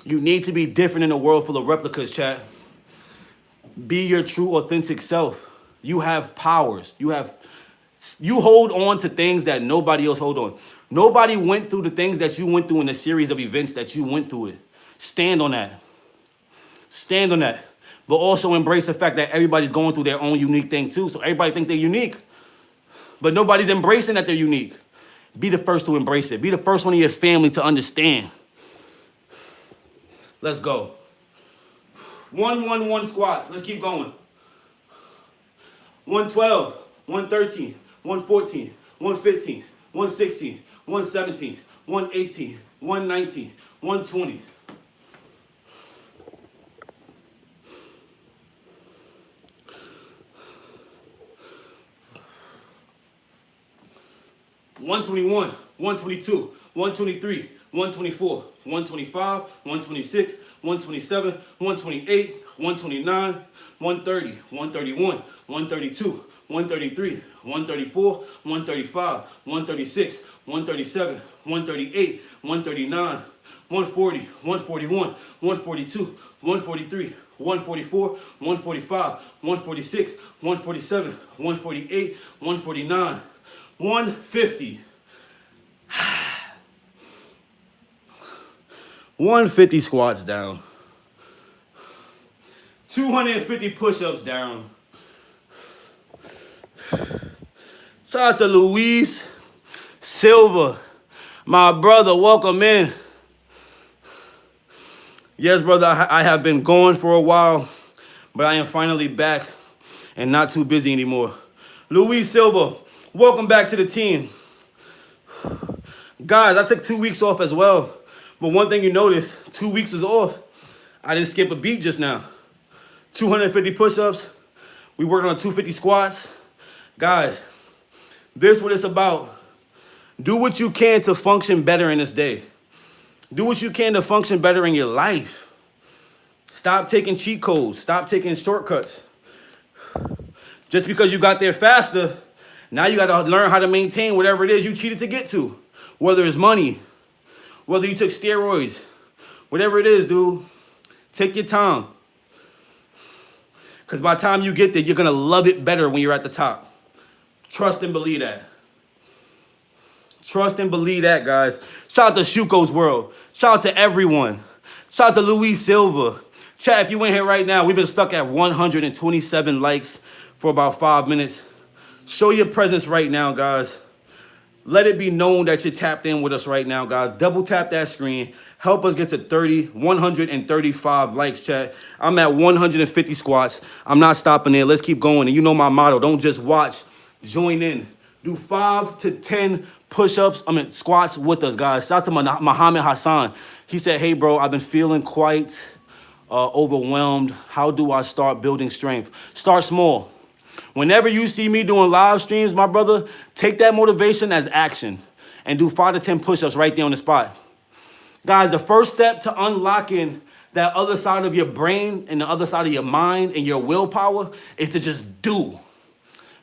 You need to be different in a world full of replicas, chat. Be your true, authentic self. You have powers. You hold on to things that nobody else hold on. Nobody went through the things that you went through in a series of events that you went through it. Stand on that. Stand on that. But also embrace the fact that everybody's going through their own unique thing too. So everybody thinks they're unique. But nobody's embracing that they're unique. Be the first to embrace it. Be the first one in your family to understand. Let's go. 111 squats. Let's keep going. 112, 113, 114, 115, 116, 117, 118, 119, 120. 121, 122, 123, 124, 125, 126, 127, 128, 129, 130, 131, 132, 133, 134, 135, 136, 137, 138, 139, 140, 141, 142, 143, 144, 145, 146, 147, 148, 149, 150. 150 squats down. 250 push-ups down. Shout out to Luis Silva. My brother, welcome in. Yes, brother, I have been gone for a while, but I am finally back and not too busy anymore. Luis Silva, welcome back to the team. Guys, I took 2 weeks off as well. But one thing you notice, 2 weeks was off. I didn't skip a beat just now. 250 push-ups. We worked on 250 squats. Guys, this is what it's about. Do what you can to function better in this day. Do what you can to function better in your life. Stop taking cheat codes. Stop taking shortcuts. Just because you got there faster, now you got to learn how to maintain whatever it is you cheated to get to. Whether it's money, whether you took steroids, whatever it is, dude, take your time. Because by the time you get there, you're going to love it better when you're at the top. Trust and believe that. Trust and believe that, guys. Shout out to Shuko's World. Shout out to everyone. Shout out to Luis Silva. Chat, if you in here right now, we've been stuck at 127 likes for about 5 minutes. Show your presence right now, guys. Let it be known that you're tapped in with us right now, guys. Double tap that screen. Help us get to 135 likes, chat. I'm at 150 squats. I'm not stopping there. Let's keep going. And you know my motto. Don't just watch. Join in. Do 5 to 10 push-ups, squats with us, guys. Shout out to Muhammad Hassan. He said, hey, bro, I've been feeling quite overwhelmed. How do I start building strength? Start small. Whenever you see me doing live streams, my brother, take that motivation as action and do 5 to 10 push-ups right there on the spot. Guys, the first step to unlocking that other side of your brain and the other side of your mind and your willpower is to just do.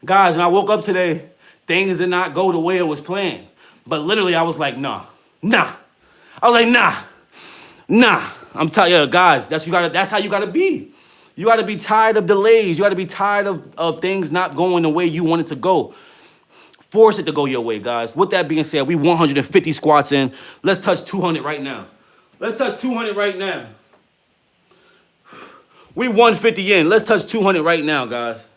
Guys, when I woke up today, things did not go the way it was planned. But literally, I was like, nah. I was like, nah. I'm telling you, guys, that's how you gotta be. You gotta be tired of delays. You gotta be tired of things not going the way you want it to go. Force it to go your way, guys. With that being said, we 150 squats in. Let's touch 200 right now. Let's touch 200 right now. We 150 in. Let's touch 200 right now, guys.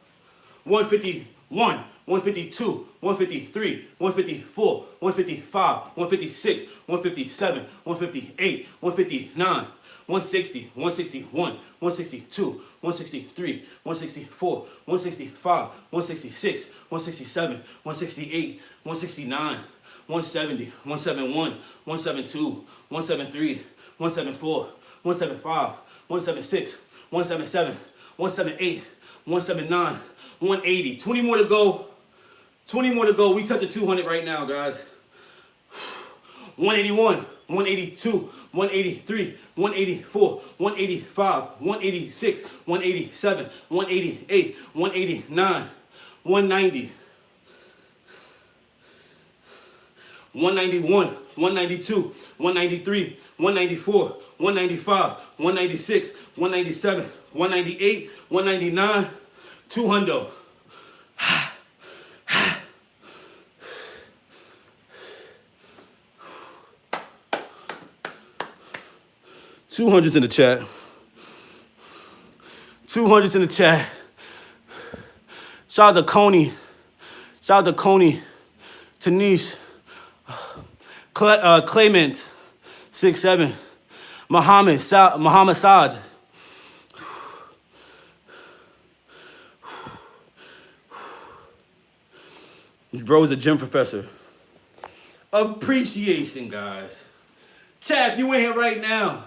151, 152, 153, 154, 155, 156, 157, 158, 159, 160, 161, 162, 163, 164, 165, 166, 167, 168, 169, 170, 171, 172, 173, 174, 175, 176, 177, 178, 179, 180. 20 more to go. 20 more to go. We touch a 200 right now, guys. 181, 182, 183, 184, 185, 186, 187, 188, 189, 190, 191, 192, 193, 194, 195, 196, 197, 198, 199, 200. 200s in the chat. 200s in the chat. Shout out to Coney. Shout out to Coney. Tanish. Clement. 6'7". Muhammad Saad. Bro's a gym professor. Appreciation, guys. Chat, if you in here right now.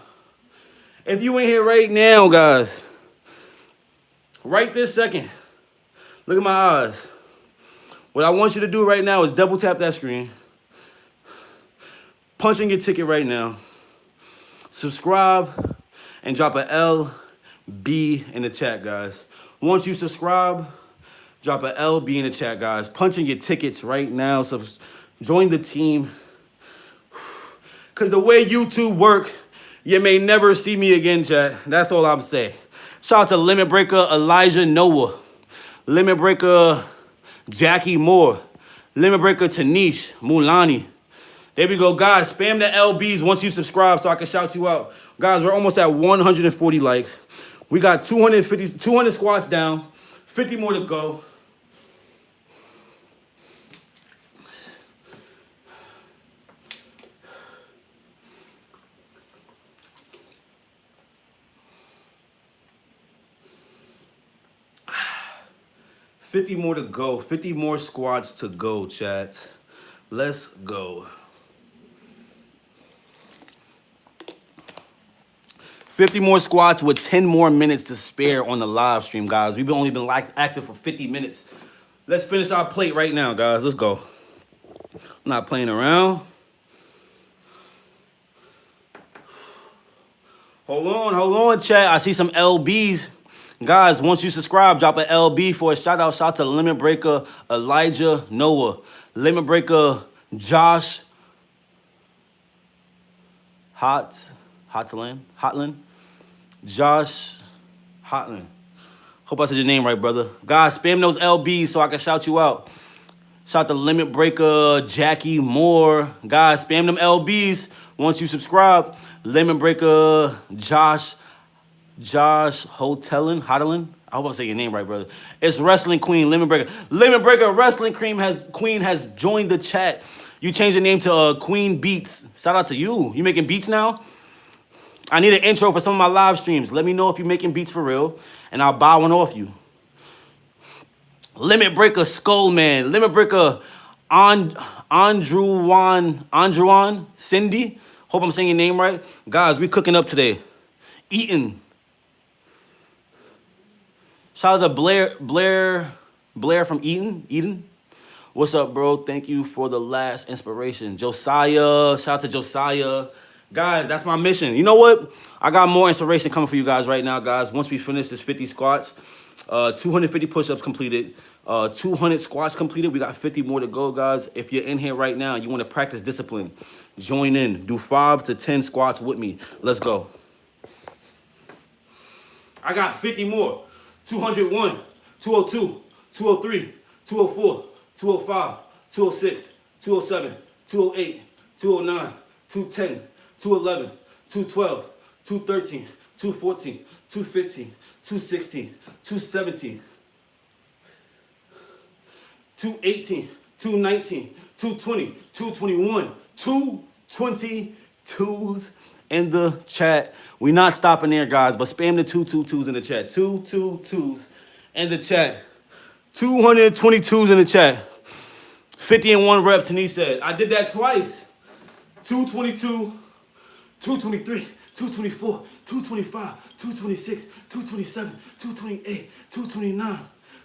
If you in here right now, guys. Right this second. Look at my eyes. What I want you to do right now is double tap that screen. Punch in your ticket right now. Subscribe and drop a LB in the chat, guys. Once you subscribe, drop a LB in the chat, guys. Punch in your tickets right now. So join the team. Because the way YouTube work, you may never see me again, chat. That's all I'm saying. Shout out to Limit Breaker Elijah Noah. Limit Breaker Jackie Moore. Limit Breaker Tanish Mulani. There we go, guys. Spam the LBs once you subscribe so I can shout you out. Guys, we're almost at 140 likes. We got 200 squats down. 50 more to go. $50 more to go. 50 more squats to go, chat. Let's go. 50 more squats with 10 more minutes to spare on the live stream, guys. We've only been active for 50 minutes. Let's finish our plate right now, guys. Let's go. I'm not playing around. Hold on, chat. I see some LBs. Guys, once you subscribe, drop an LB for a shout out. Shout out to Limit Breaker Elijah Noah. Limit Breaker Josh Hotland. Josh Hotland. Hope I said your name right, brother. Guys, spam those LBs so I can shout you out. Shout out to Limit Breaker, Jackie Moore. Guys, spam them LBs once you subscribe. Limit Breaker, Josh Hotelin. I hope I'm saying your name right, brother. It's Wrestling Queen, Limit Breaker. Limit Breaker, Wrestling Queen has joined the chat. You changed the name to Queen Beats. Shout out to you. You making beats now? I need an intro for some of my live streams. Let me know if you're making beats for real, and I'll buy one off you. Limit Breaker Skullman. Limit Breaker Andruan Cindy. Hope I'm saying your name right. Guys, we cooking up today. Eating. Shout out to Blair from Eden. What's up, bro? Thank you for the last inspiration. Josiah. Shout out to Josiah. Guys, that's my mission. You know what? I got more inspiration coming for you guys right now, guys. Once we finish this 50 squats, 250 push-ups completed, 200 squats completed. We got 50 more to go, guys. If you're in here right now, you want to practice discipline, join in. Do 5 to 10 squats with me. Let's go. I got 50 more. 201, 202, 203, 204, 205, 206, 207, 208, 209, 210, 211, 212, 213, 214, 215, 216, 217, 218, 219, 220, 221, 222s in the chat. We not stopping there, guys, but spam the 222s in the chat. 222s in the chat. 222s in the chat. 50 and 1 rep, Tanice said. I did that twice. 222, 223, 224, 225, 226, 227, 228, 229,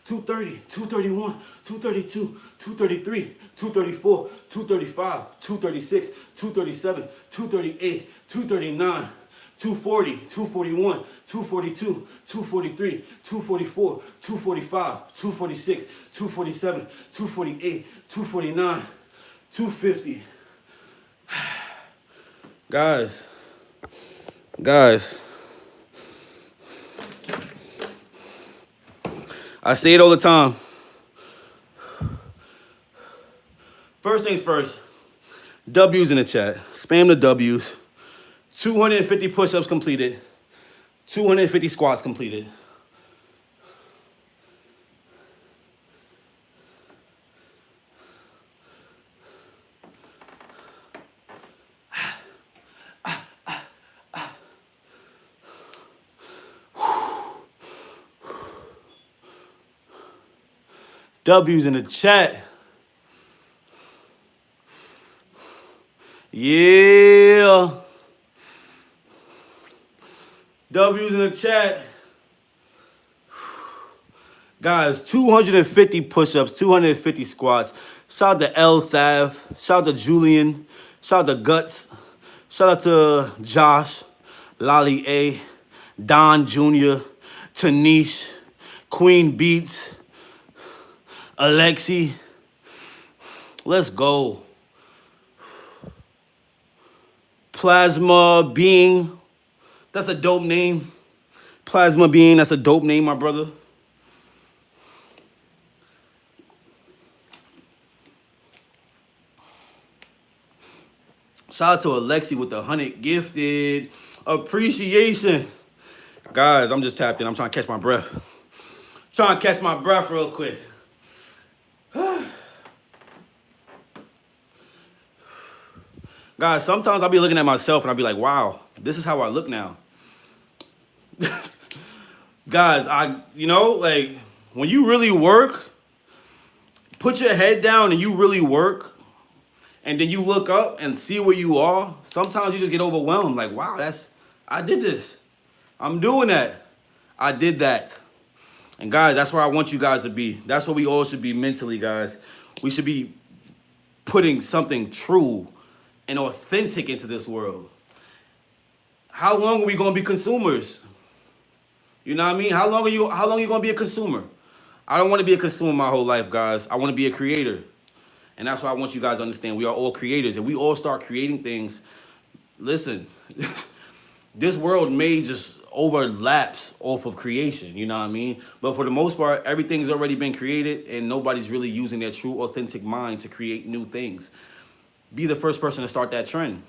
230, 231, 232, 233, 234, 235, 236, 237, 238, 239, 240, 241, 242, 243, 244, 245, 246, 247, 248, 249, 250. Guys, I say it all the time. First things first, W's in the chat. Spam the W's. 250 push-ups completed. 250 squats completed. W's in the chat. Yeah. W's in the chat. Guys, 250 push-ups, 250 squats. Shout out to El Sav. Shout out to Julian. Shout out to Guts. Shout out to Josh, Lolly A, Don Jr., Tanish, Queen Beats, Alexi. Let's go. Plasma Being. That's a dope name. Plasma Being, that's a dope name, my brother. Shout out to Alexi with the 100 gifted. Appreciation. Guys, I'm just tapped in. I'm trying to catch my breath. Trying to catch my breath real quick. Guys, sometimes I'll be looking at myself and I'll be like, wow, this is how I look now. Guys, like, when you really work, put your head down and you really work, and then you look up and see where you are, sometimes you just get overwhelmed. Like, wow, I did this. I'm doing that. I did that. And guys, that's where I want you guys to be. That's where we all should be mentally, guys. We should be putting something true and authentic into this world. How long are we gonna be consumers? You know what I mean? How long are you gonna be a consumer? I don't want to be a consumer my whole life, guys. I want to be a creator. And that's why I want you guys to understand we are all creators. And we all start creating things. Listen, this world may just overlaps off of creation, you know what I mean? But for the most part, everything's already been created and nobody's really using their true authentic mind to create new things. Be the first person to start that trend.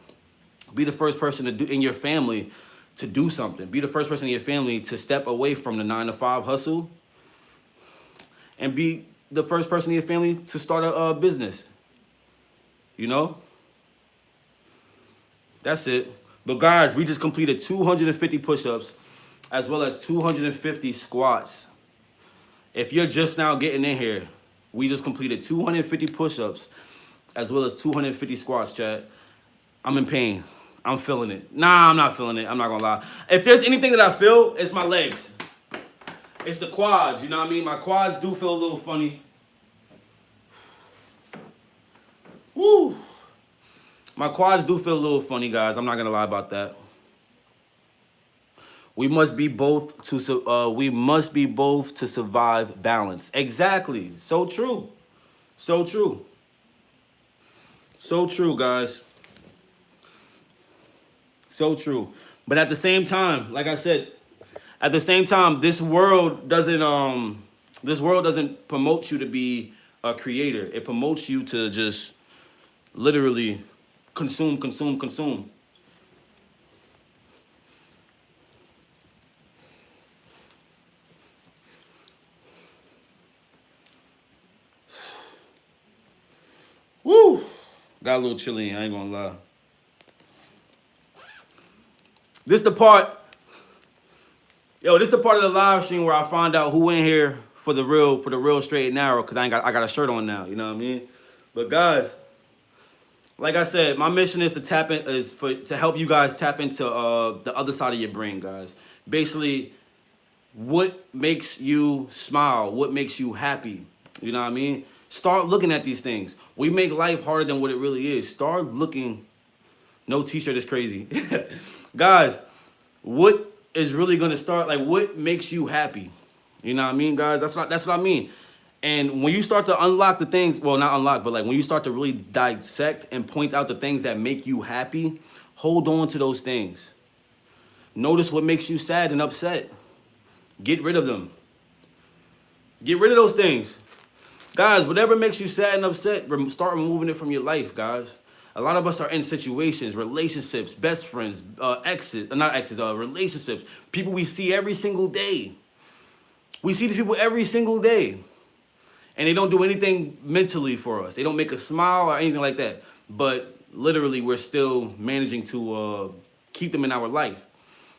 Be the first person to do in your family to do something. Be the first person in your family to step away from the 9 to 5 hustle and be the first person in your family to start a business. You know? That's it. But guys, we just completed 250 push-ups as well as 250 squats. If you're just now getting in here, we just completed 250 push-ups as well as 250 squats, chat. I'm in pain. I'm feeling it. Nah, I'm not feeling it. I'm not gonna lie. If there's anything that I feel, it's my legs. It's the quads, you know what I mean? My quads do feel a little funny. Woo! My quads do feel a little funny, guys. I'm not gonna lie about that. We must be both to survive balance. Exactly. So true. So true. So true, guys. So true. But at the same time, like I said, at the same time, this world doesn't promote you to be a creator. It promotes you to just literally consume, consume, consume. Woo! Got a little chilly, I ain't gonna lie. This the part of the live stream where I find out who in here for the real straight and narrow, because I got a shirt on now, you know what I mean? But guys, like I said, my mission is to help you guys tap into the other side of your brain, guys. Basically, what makes you smile, what makes you happy, you know what I mean? Start looking at these things. We make life harder than what it really is. Start looking. No t-shirt is crazy. Guys, what is really gonna start, like, what makes you happy? You know what I mean, guys? That's what I mean. And when you start to unlock the things, well, not unlock, but like when you start to really dissect and point out the things that make you happy, hold on to those things. Notice what makes you sad and upset. Get rid of them. Get rid of those things. Guys, whatever makes you sad and upset, start removing it from your life, guys. A lot of us are in situations, relationships, best friends, relationships, people we see every single day. We see these people every single day. And they don't do anything mentally for us. They don't make us smile or anything like that. But literally, we're still managing to keep them in our life.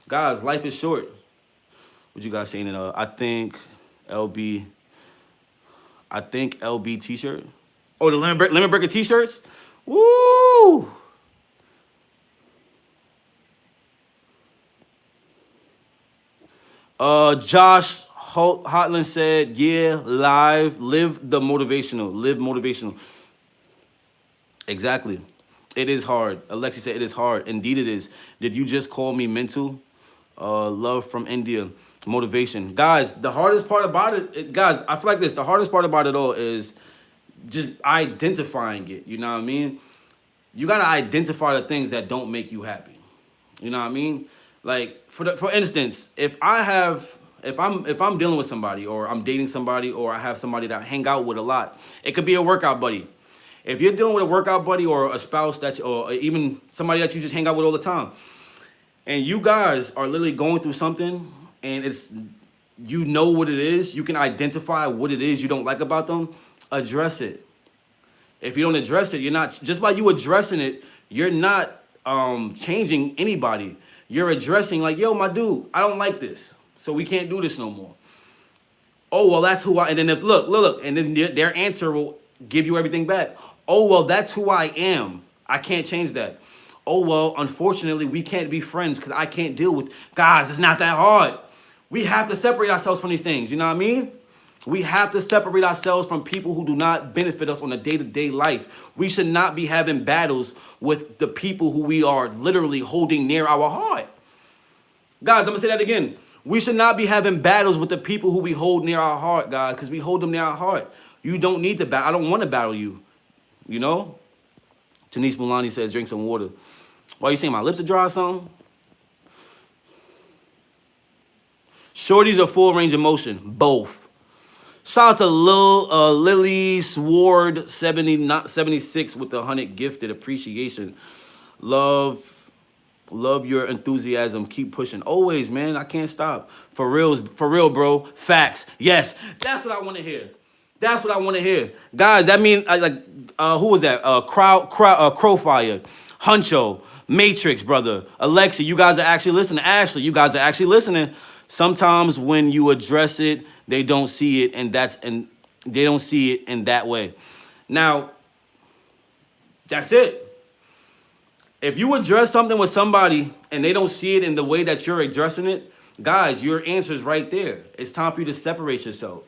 Guys, life is short. What you guys saying? I think LB t-shirt. Oh, the Lemon Breaker t-shirts? Woo! Josh Hotland said, yeah, live motivational. Exactly. It is hard. Alexi said it is hard. Indeed it is. Did you just call me mental? Love from India. Motivation. Guys, the hardest part about guys, I feel like this. The hardest part about it all is just identifying it. You know what I mean? You got to identify the things that don't make you happy. You know what I mean? Like, for instance, if I'm dealing with somebody, or I'm dating somebody, or I have somebody that I hang out with a lot, it could be a workout buddy. If you're dealing with a workout buddy or a spouse or even somebody that you just hang out with all the time, and you guys are literally going through something, and you know what it is, you can identify what it is you don't like about them, address it. If you don't address it, you're not, just by you addressing it, you're not changing anybody. You're addressing, like, yo, my dude, I don't like this, so we can't do this no more. Oh, well, that's who I, and then if, look, and then their answer will give you everything back. Oh, well, that's who I am. I can't change that. Oh, well, unfortunately, we can't be friends because I can't deal with, guys, it's not that hard. We have to separate ourselves from these things, you know what I mean? We have to separate ourselves from people who do not benefit us on a day-to-day life. We should not be having battles with the people who we are literally holding near our heart. Guys, I'm going to say that again. We should not be having battles with the people who we hold near our heart, guys, because we hold them near our heart. You don't need to battle. I don't want to battle you, you know? Tanise Mulani says, drink some water. Why are you saying my lips are dry or something? Shorties or full range of motion? Both. Shout out to Lily Sword 76 with the 100 gifted appreciation. Love your enthusiasm. Keep pushing. Always, man. I can't stop. For real, bro. Facts. Yes. That's what I want to hear. That's what I want to hear. Guys, that mean who was that? Crowfire, Huncho, Matrix, brother. Alexa, you guys are actually listening. Ashley, you guys are actually listening. Sometimes when you address it, they don't see it, and they don't see it in that way. Now, that's it. If you address something with somebody and they don't see it in the way that you're addressing it, guys, your answer's right there. It's time for you to separate yourself.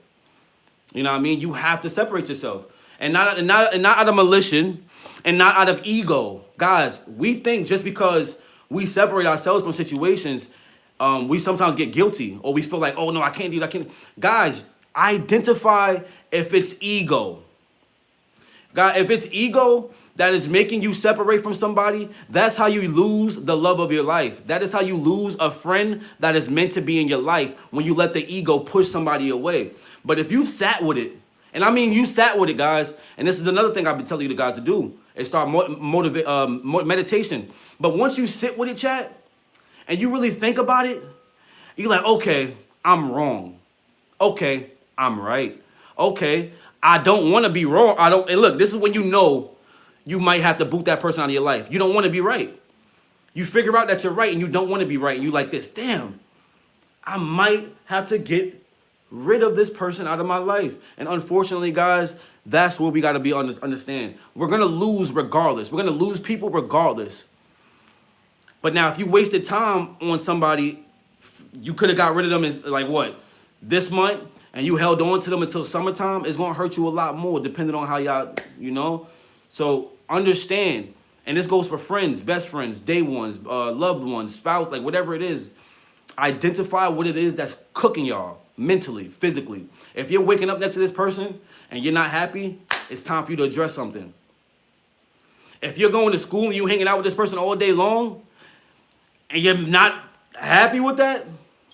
You know what I mean? You have to separate yourself. And not out of malicious and not out of ego. Guys, we think just because we separate ourselves from situations, we sometimes get guilty or we feel like, oh no, I can't do that. Guys, identify if it's ego. God, if it's ego that is making you separate from somebody, that's how you lose the love of your life. That is how you lose a friend that is meant to be in your life when you let the ego push somebody away. But if you've sat with it, and I mean you sat with it, guys, and this is another thing I've been telling you the guys to do, is start meditation. But once you sit with it, chat, and you really think about it, you're like, okay, I'm wrong. Okay, I'm right. Okay, I don't want to be wrong. And look, this is when you know you might have to boot that person out of your life. You don't want to be right. You figure out that you're right and you don't want to be right. And you like this, damn, I might have to get rid of this person out of my life. And unfortunately, guys, that's what we got to be understand. We're going to lose regardless. We're going to lose people regardless. But now if you wasted time on somebody, you could have got rid of them in like what? This month, and you held on to them until summertime, it's going to hurt you a lot more depending on how y'all, you know? So understand, and this goes for friends, best friends, day ones, loved ones, spouse, like whatever it is. Identify what it is that's cooking y'all mentally, physically. If you're waking up next to this person and you're not happy, it's time for you to address something. If you're going to school and you hanging out with this person all day long and you're not happy with that,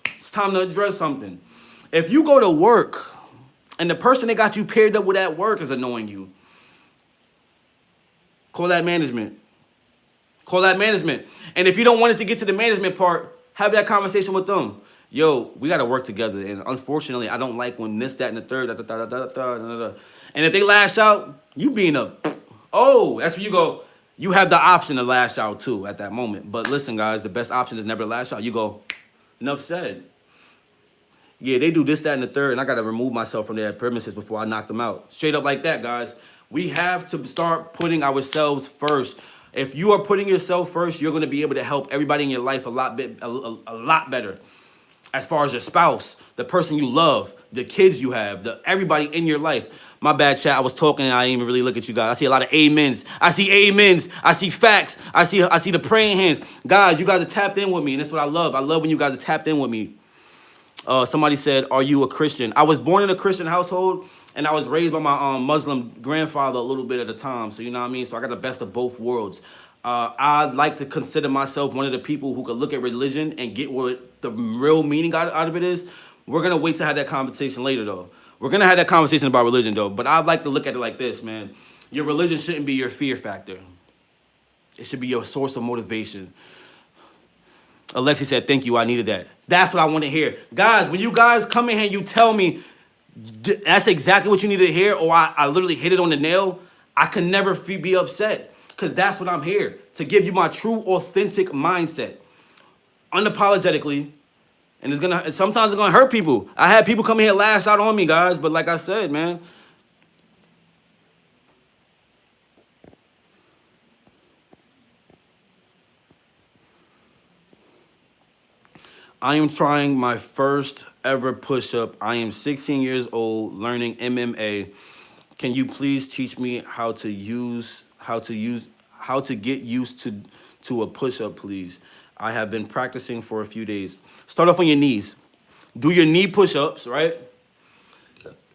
it's time to address something. If you go to work and the person that got you paired up with at work is annoying you, call that management. Call that management. And if you don't want it to get to the management part, have that conversation with them. Yo, we got to work together. And unfortunately, I don't like when this, that, and the third. And if they lash out, you being that's where you go. You have the option to lash out too at that moment. But listen, guys, the best option is never to lash out. You go, enough said. Yeah, they do this, that, and the third, and I got to remove myself from their premises before I knock them out. Straight up like that, guys. We have to start putting ourselves first. If you are putting yourself first, you're going to be able to help everybody in your life a lot better. As far as your spouse, the person you love, the kids you have, everybody in your life. My bad, chat. I was talking and I didn't even really look at you guys. I see a lot of amens. I see amens. I see facts. I see the praying hands. Guys, you guys are tapped in with me, and that's what I love. I love when you guys are tapped in with me. Somebody said, are you a Christian? I was born in a Christian household, and I was raised by my Muslim grandfather a little bit at a time. So, you know what I mean? So I got the best of both worlds. I like to consider myself one of the people who could look at religion and get what the real meaning out of it is. We're going to wait to have that conversation later, though. We're going to have that conversation about religion, though. But I'd like to look at it like this, man. Your religion shouldn't be your fear factor. It should be your source of motivation. Alexi said, thank you, I needed that. That's what I want to hear. Guys, when you guys come in here and you tell me that's exactly what you need to hear, or I literally hit it on the nail, I can never be upset, because that's what I'm here, to give you my true, authentic mindset. Unapologetically, and sometimes it's gonna hurt people. I had people come here lash out on me, guys, but like I said, man, I am trying my first ever push-up. I am 16 years old, learning MMA. Can you please teach me how to get used to a push-up, please? I have been practicing for a few days. Start off on your knees. Do your knee push-ups, right?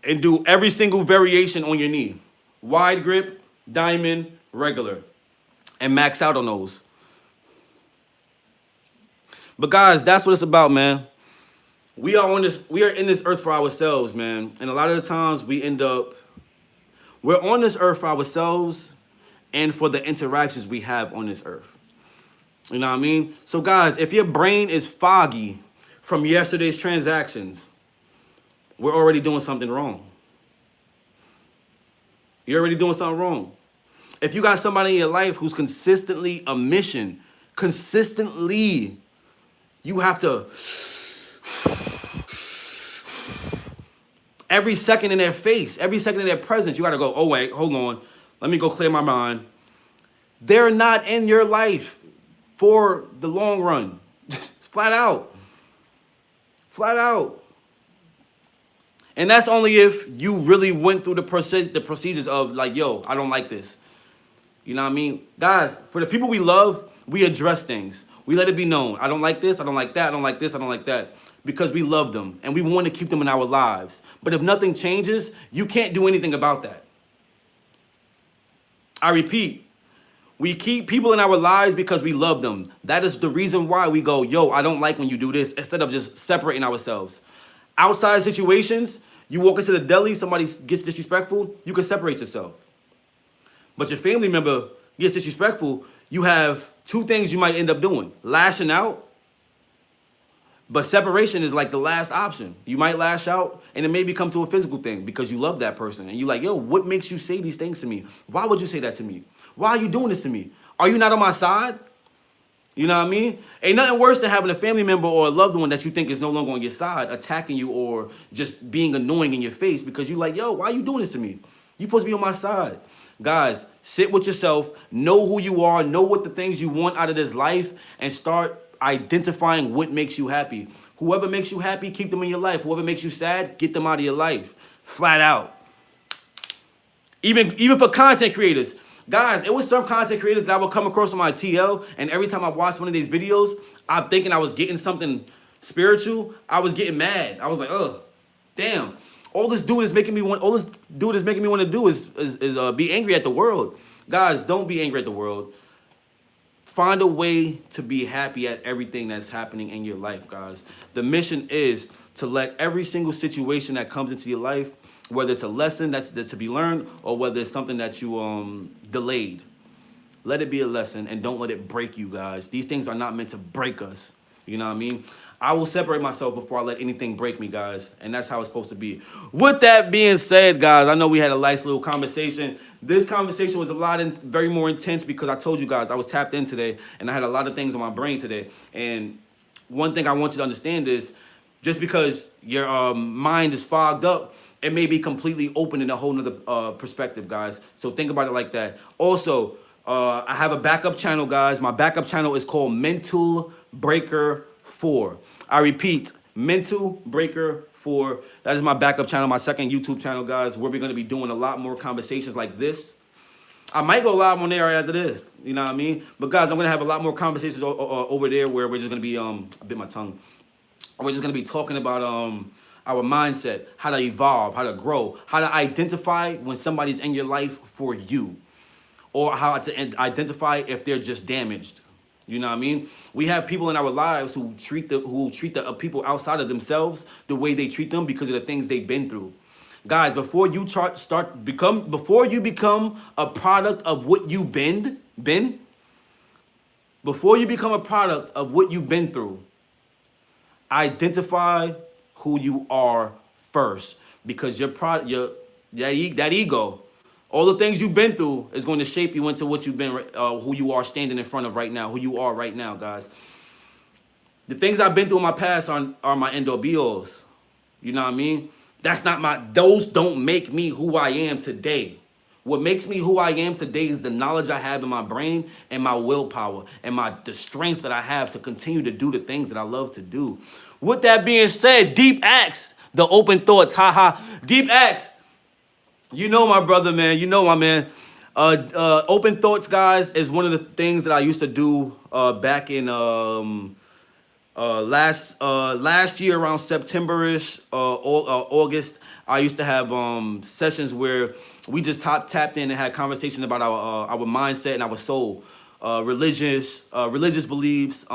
And do every single variation on your knee. Wide grip, diamond, regular. And max out on those. But guys, that's what it's about, man. We are in this earth for ourselves, man. And a lot of the times we're on this earth for ourselves and for the interactions we have on this earth. You know what I mean? So guys, if your brain is foggy from yesterday's transactions, we're already doing something wrong. You're already doing something wrong. If you got somebody in your life who's consistently a mission, consistently, you have to, every second in their face, every second in their presence, you got to go, oh, wait, hold on. Let me go clear my mind. They're not in your life for the long run. Flat out. Flat out. And that's only if you really went through the procedures of like, yo, I don't like this. You know what I mean? Guys, for the people we love, we address things. We let it be known. I don't like this. I don't like that. I don't like this. I don't like that. Because we love them and we want to keep them in our lives. But if nothing changes, you can't do anything about that. I repeat, we keep people in our lives because we love them. That is the reason why we go, yo, I don't like when you do this, instead of just separating ourselves. Outside situations, you walk into the deli, somebody gets disrespectful, you can separate yourself. But your family member gets disrespectful, you have two things you might end up doing. Lashing out, but separation is like the last option. You might lash out and it may become to a physical thing because you love that person. And you're like, yo, what makes you say these things to me? Why would you say that to me? Why are you doing this to me? Are you not on my side? You know what I mean? Ain't nothing worse than having a family member or a loved one that you think is no longer on your side attacking you or just being annoying in your face because you're like, yo, why are you doing this to me? You're supposed to be on my side. Guys, sit with yourself, know who you are, know what the things you want out of this life, and start identifying what makes you happy. Whoever makes you happy, keep them in your life. Whoever makes you sad, get them out of your life. Flat out. Even for content creators. Guys, it was some content creators that I would come across on my TL, and every time I watched one of these videos, I'm thinking I was getting something spiritual. I was getting mad. I was like, ugh, damn. All this dude is making me want to do is be angry at the world. Guys, don't be angry at the world. Find a way to be happy at everything that's happening in your life, guys. The mission is to let every single situation that comes into your life, whether it's a lesson that's to be learned or whether it's something that you delayed, let it be a lesson and don't let it break you, guys. These things are not meant to break us. You know what I mean? I will separate myself before I let anything break me, guys. And that's how it's supposed to be. With that being said, guys, I know we had a nice little conversation. This conversation was very more intense because I told you guys I was tapped in today and I had a lot of things on my brain today. And one thing I want you to understand is just because your mind is fogged up, it may be completely open in a whole nother perspective, guys. So think about it like that. Also, I have a backup channel, guys. My backup channel is called Mental Breaker 4. I repeat, Mental Breaker 4. That is my backup channel, my second YouTube channel, guys, where we're going to be doing a lot more conversations like this. I might go live on there right after this, you know what I mean? But, guys, I'm going to have a lot more conversations over there where we're just going to be, I bit my tongue. We're just going to be talking about our mindset, how to evolve, how to grow, how to identify when somebody's in your life for you, or how to identify if they're just damaged. You know what I mean? We have people in our lives who treat the people outside of themselves the way they treat them because of the things they've been through. Guys, before you become a product of what you've been, before you become a product of what you've been through, identify who you are first, because that ego, all the things you've been through is going to shape you into what you've been, who you are standing in front of right now, who you are right now, guys. The things I've been through in my past are my end all be alls. You know what I mean? Those don't make me who I am today. What makes me who I am today is the knowledge I have in my brain and my willpower and the strength that I have to continue to do the things that I love to do. With that being said, Deep Axe, the open thoughts, haha. Deep Axe, you know my brother, man. You know my man. Open thoughts, guys, is one of the things that I used to do back in last year around September-ish, August. I used to have sessions where we just tapped in and had conversations about our mindset and our soul, religious beliefs,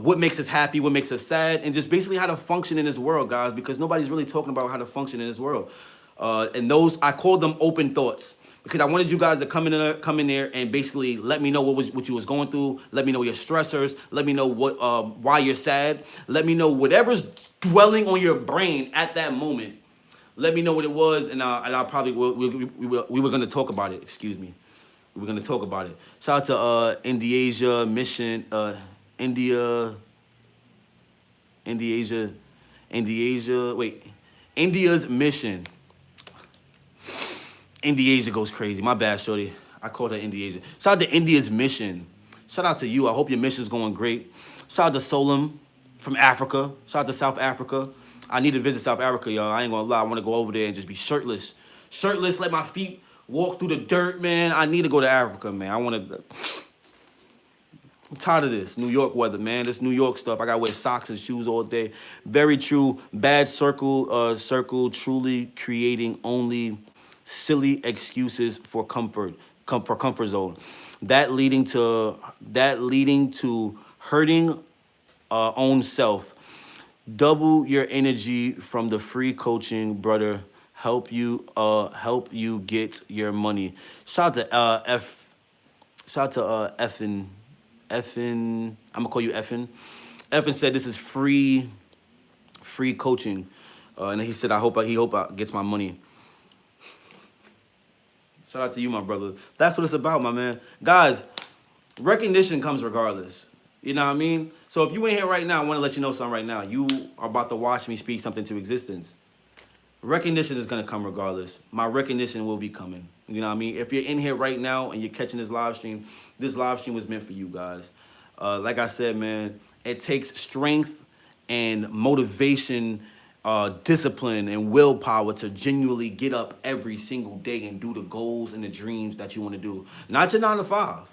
what makes us happy, what makes us sad, and just basically how to function in this world, guys, because nobody's really talking about how to function in this world. And those, I call them open thoughts, because I wanted you guys to come in there and basically let me know what you was going through. Let me know your stressors. Let me know why you're sad. Let me know whatever's dwelling on your brain at that moment. Let me know what it was, and I'll probably we were gonna talk about it. Excuse me, we were gonna talk about it. Shout out to India Mission, India, wait, India's Mission. India goes crazy. My bad, shorty. I called her India. Shout out to India's Mission. Shout out to you. I hope your mission's going great. Shout out to Solom from Africa. Shout out to South Africa. I need to visit South Africa, y'all. I ain't gonna lie. I want to go over there and just be shirtless. Shirtless, let my feet walk through the dirt, man. I need to go to Africa, man. I'm tired of this New York weather, man. This New York stuff. I gotta wear socks and shoes all day. Very true. Bad circle, truly creating only silly excuses for comfort zone. That leading to hurting own self. Double your energy from the free coaching, brother. Help you get your money. Shout out to Effin. I'm gonna call you Effin. Effin said this is free coaching, and he said I hope I gets my money. Shout out to you, my brother. That's what it's about, my man. Guys, recognition comes regardless. You know what I mean? So if you ain't here right now, I want to let you know something right now. You are about to watch me speak something to existence. Recognition is going to come regardless. My recognition will be coming. You know what I mean? If you're in here right now and you're catching this live stream was meant for you guys. Like I said, man, it takes strength and motivation, discipline and willpower to genuinely get up every single day and do the goals and the dreams that you want to do. Not your 9 to 5.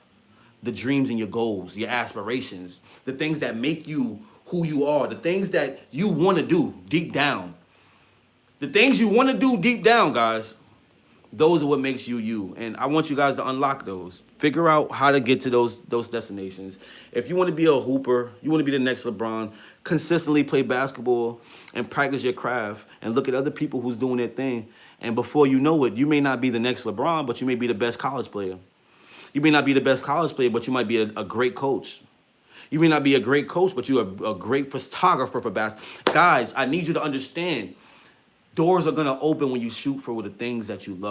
The dreams and your goals, your aspirations, the things that make you who you are, the things that you want to do deep down. The things you want to do deep down, guys, those are what makes you you. And I want you guys to unlock those. Figure out how to get to those destinations. If you want to be a hooper, you want to be the next LeBron, consistently play basketball and practice your craft and look at other people who's doing their thing. And before you know it, you may not be the next LeBron, but you may be the best college player. You may not be the best college player, but you might be a great coach. You may not be a great coach, but you're a great photographer for basketball. Guys, I need you to understand, doors are going to open when you shoot for the things that you love.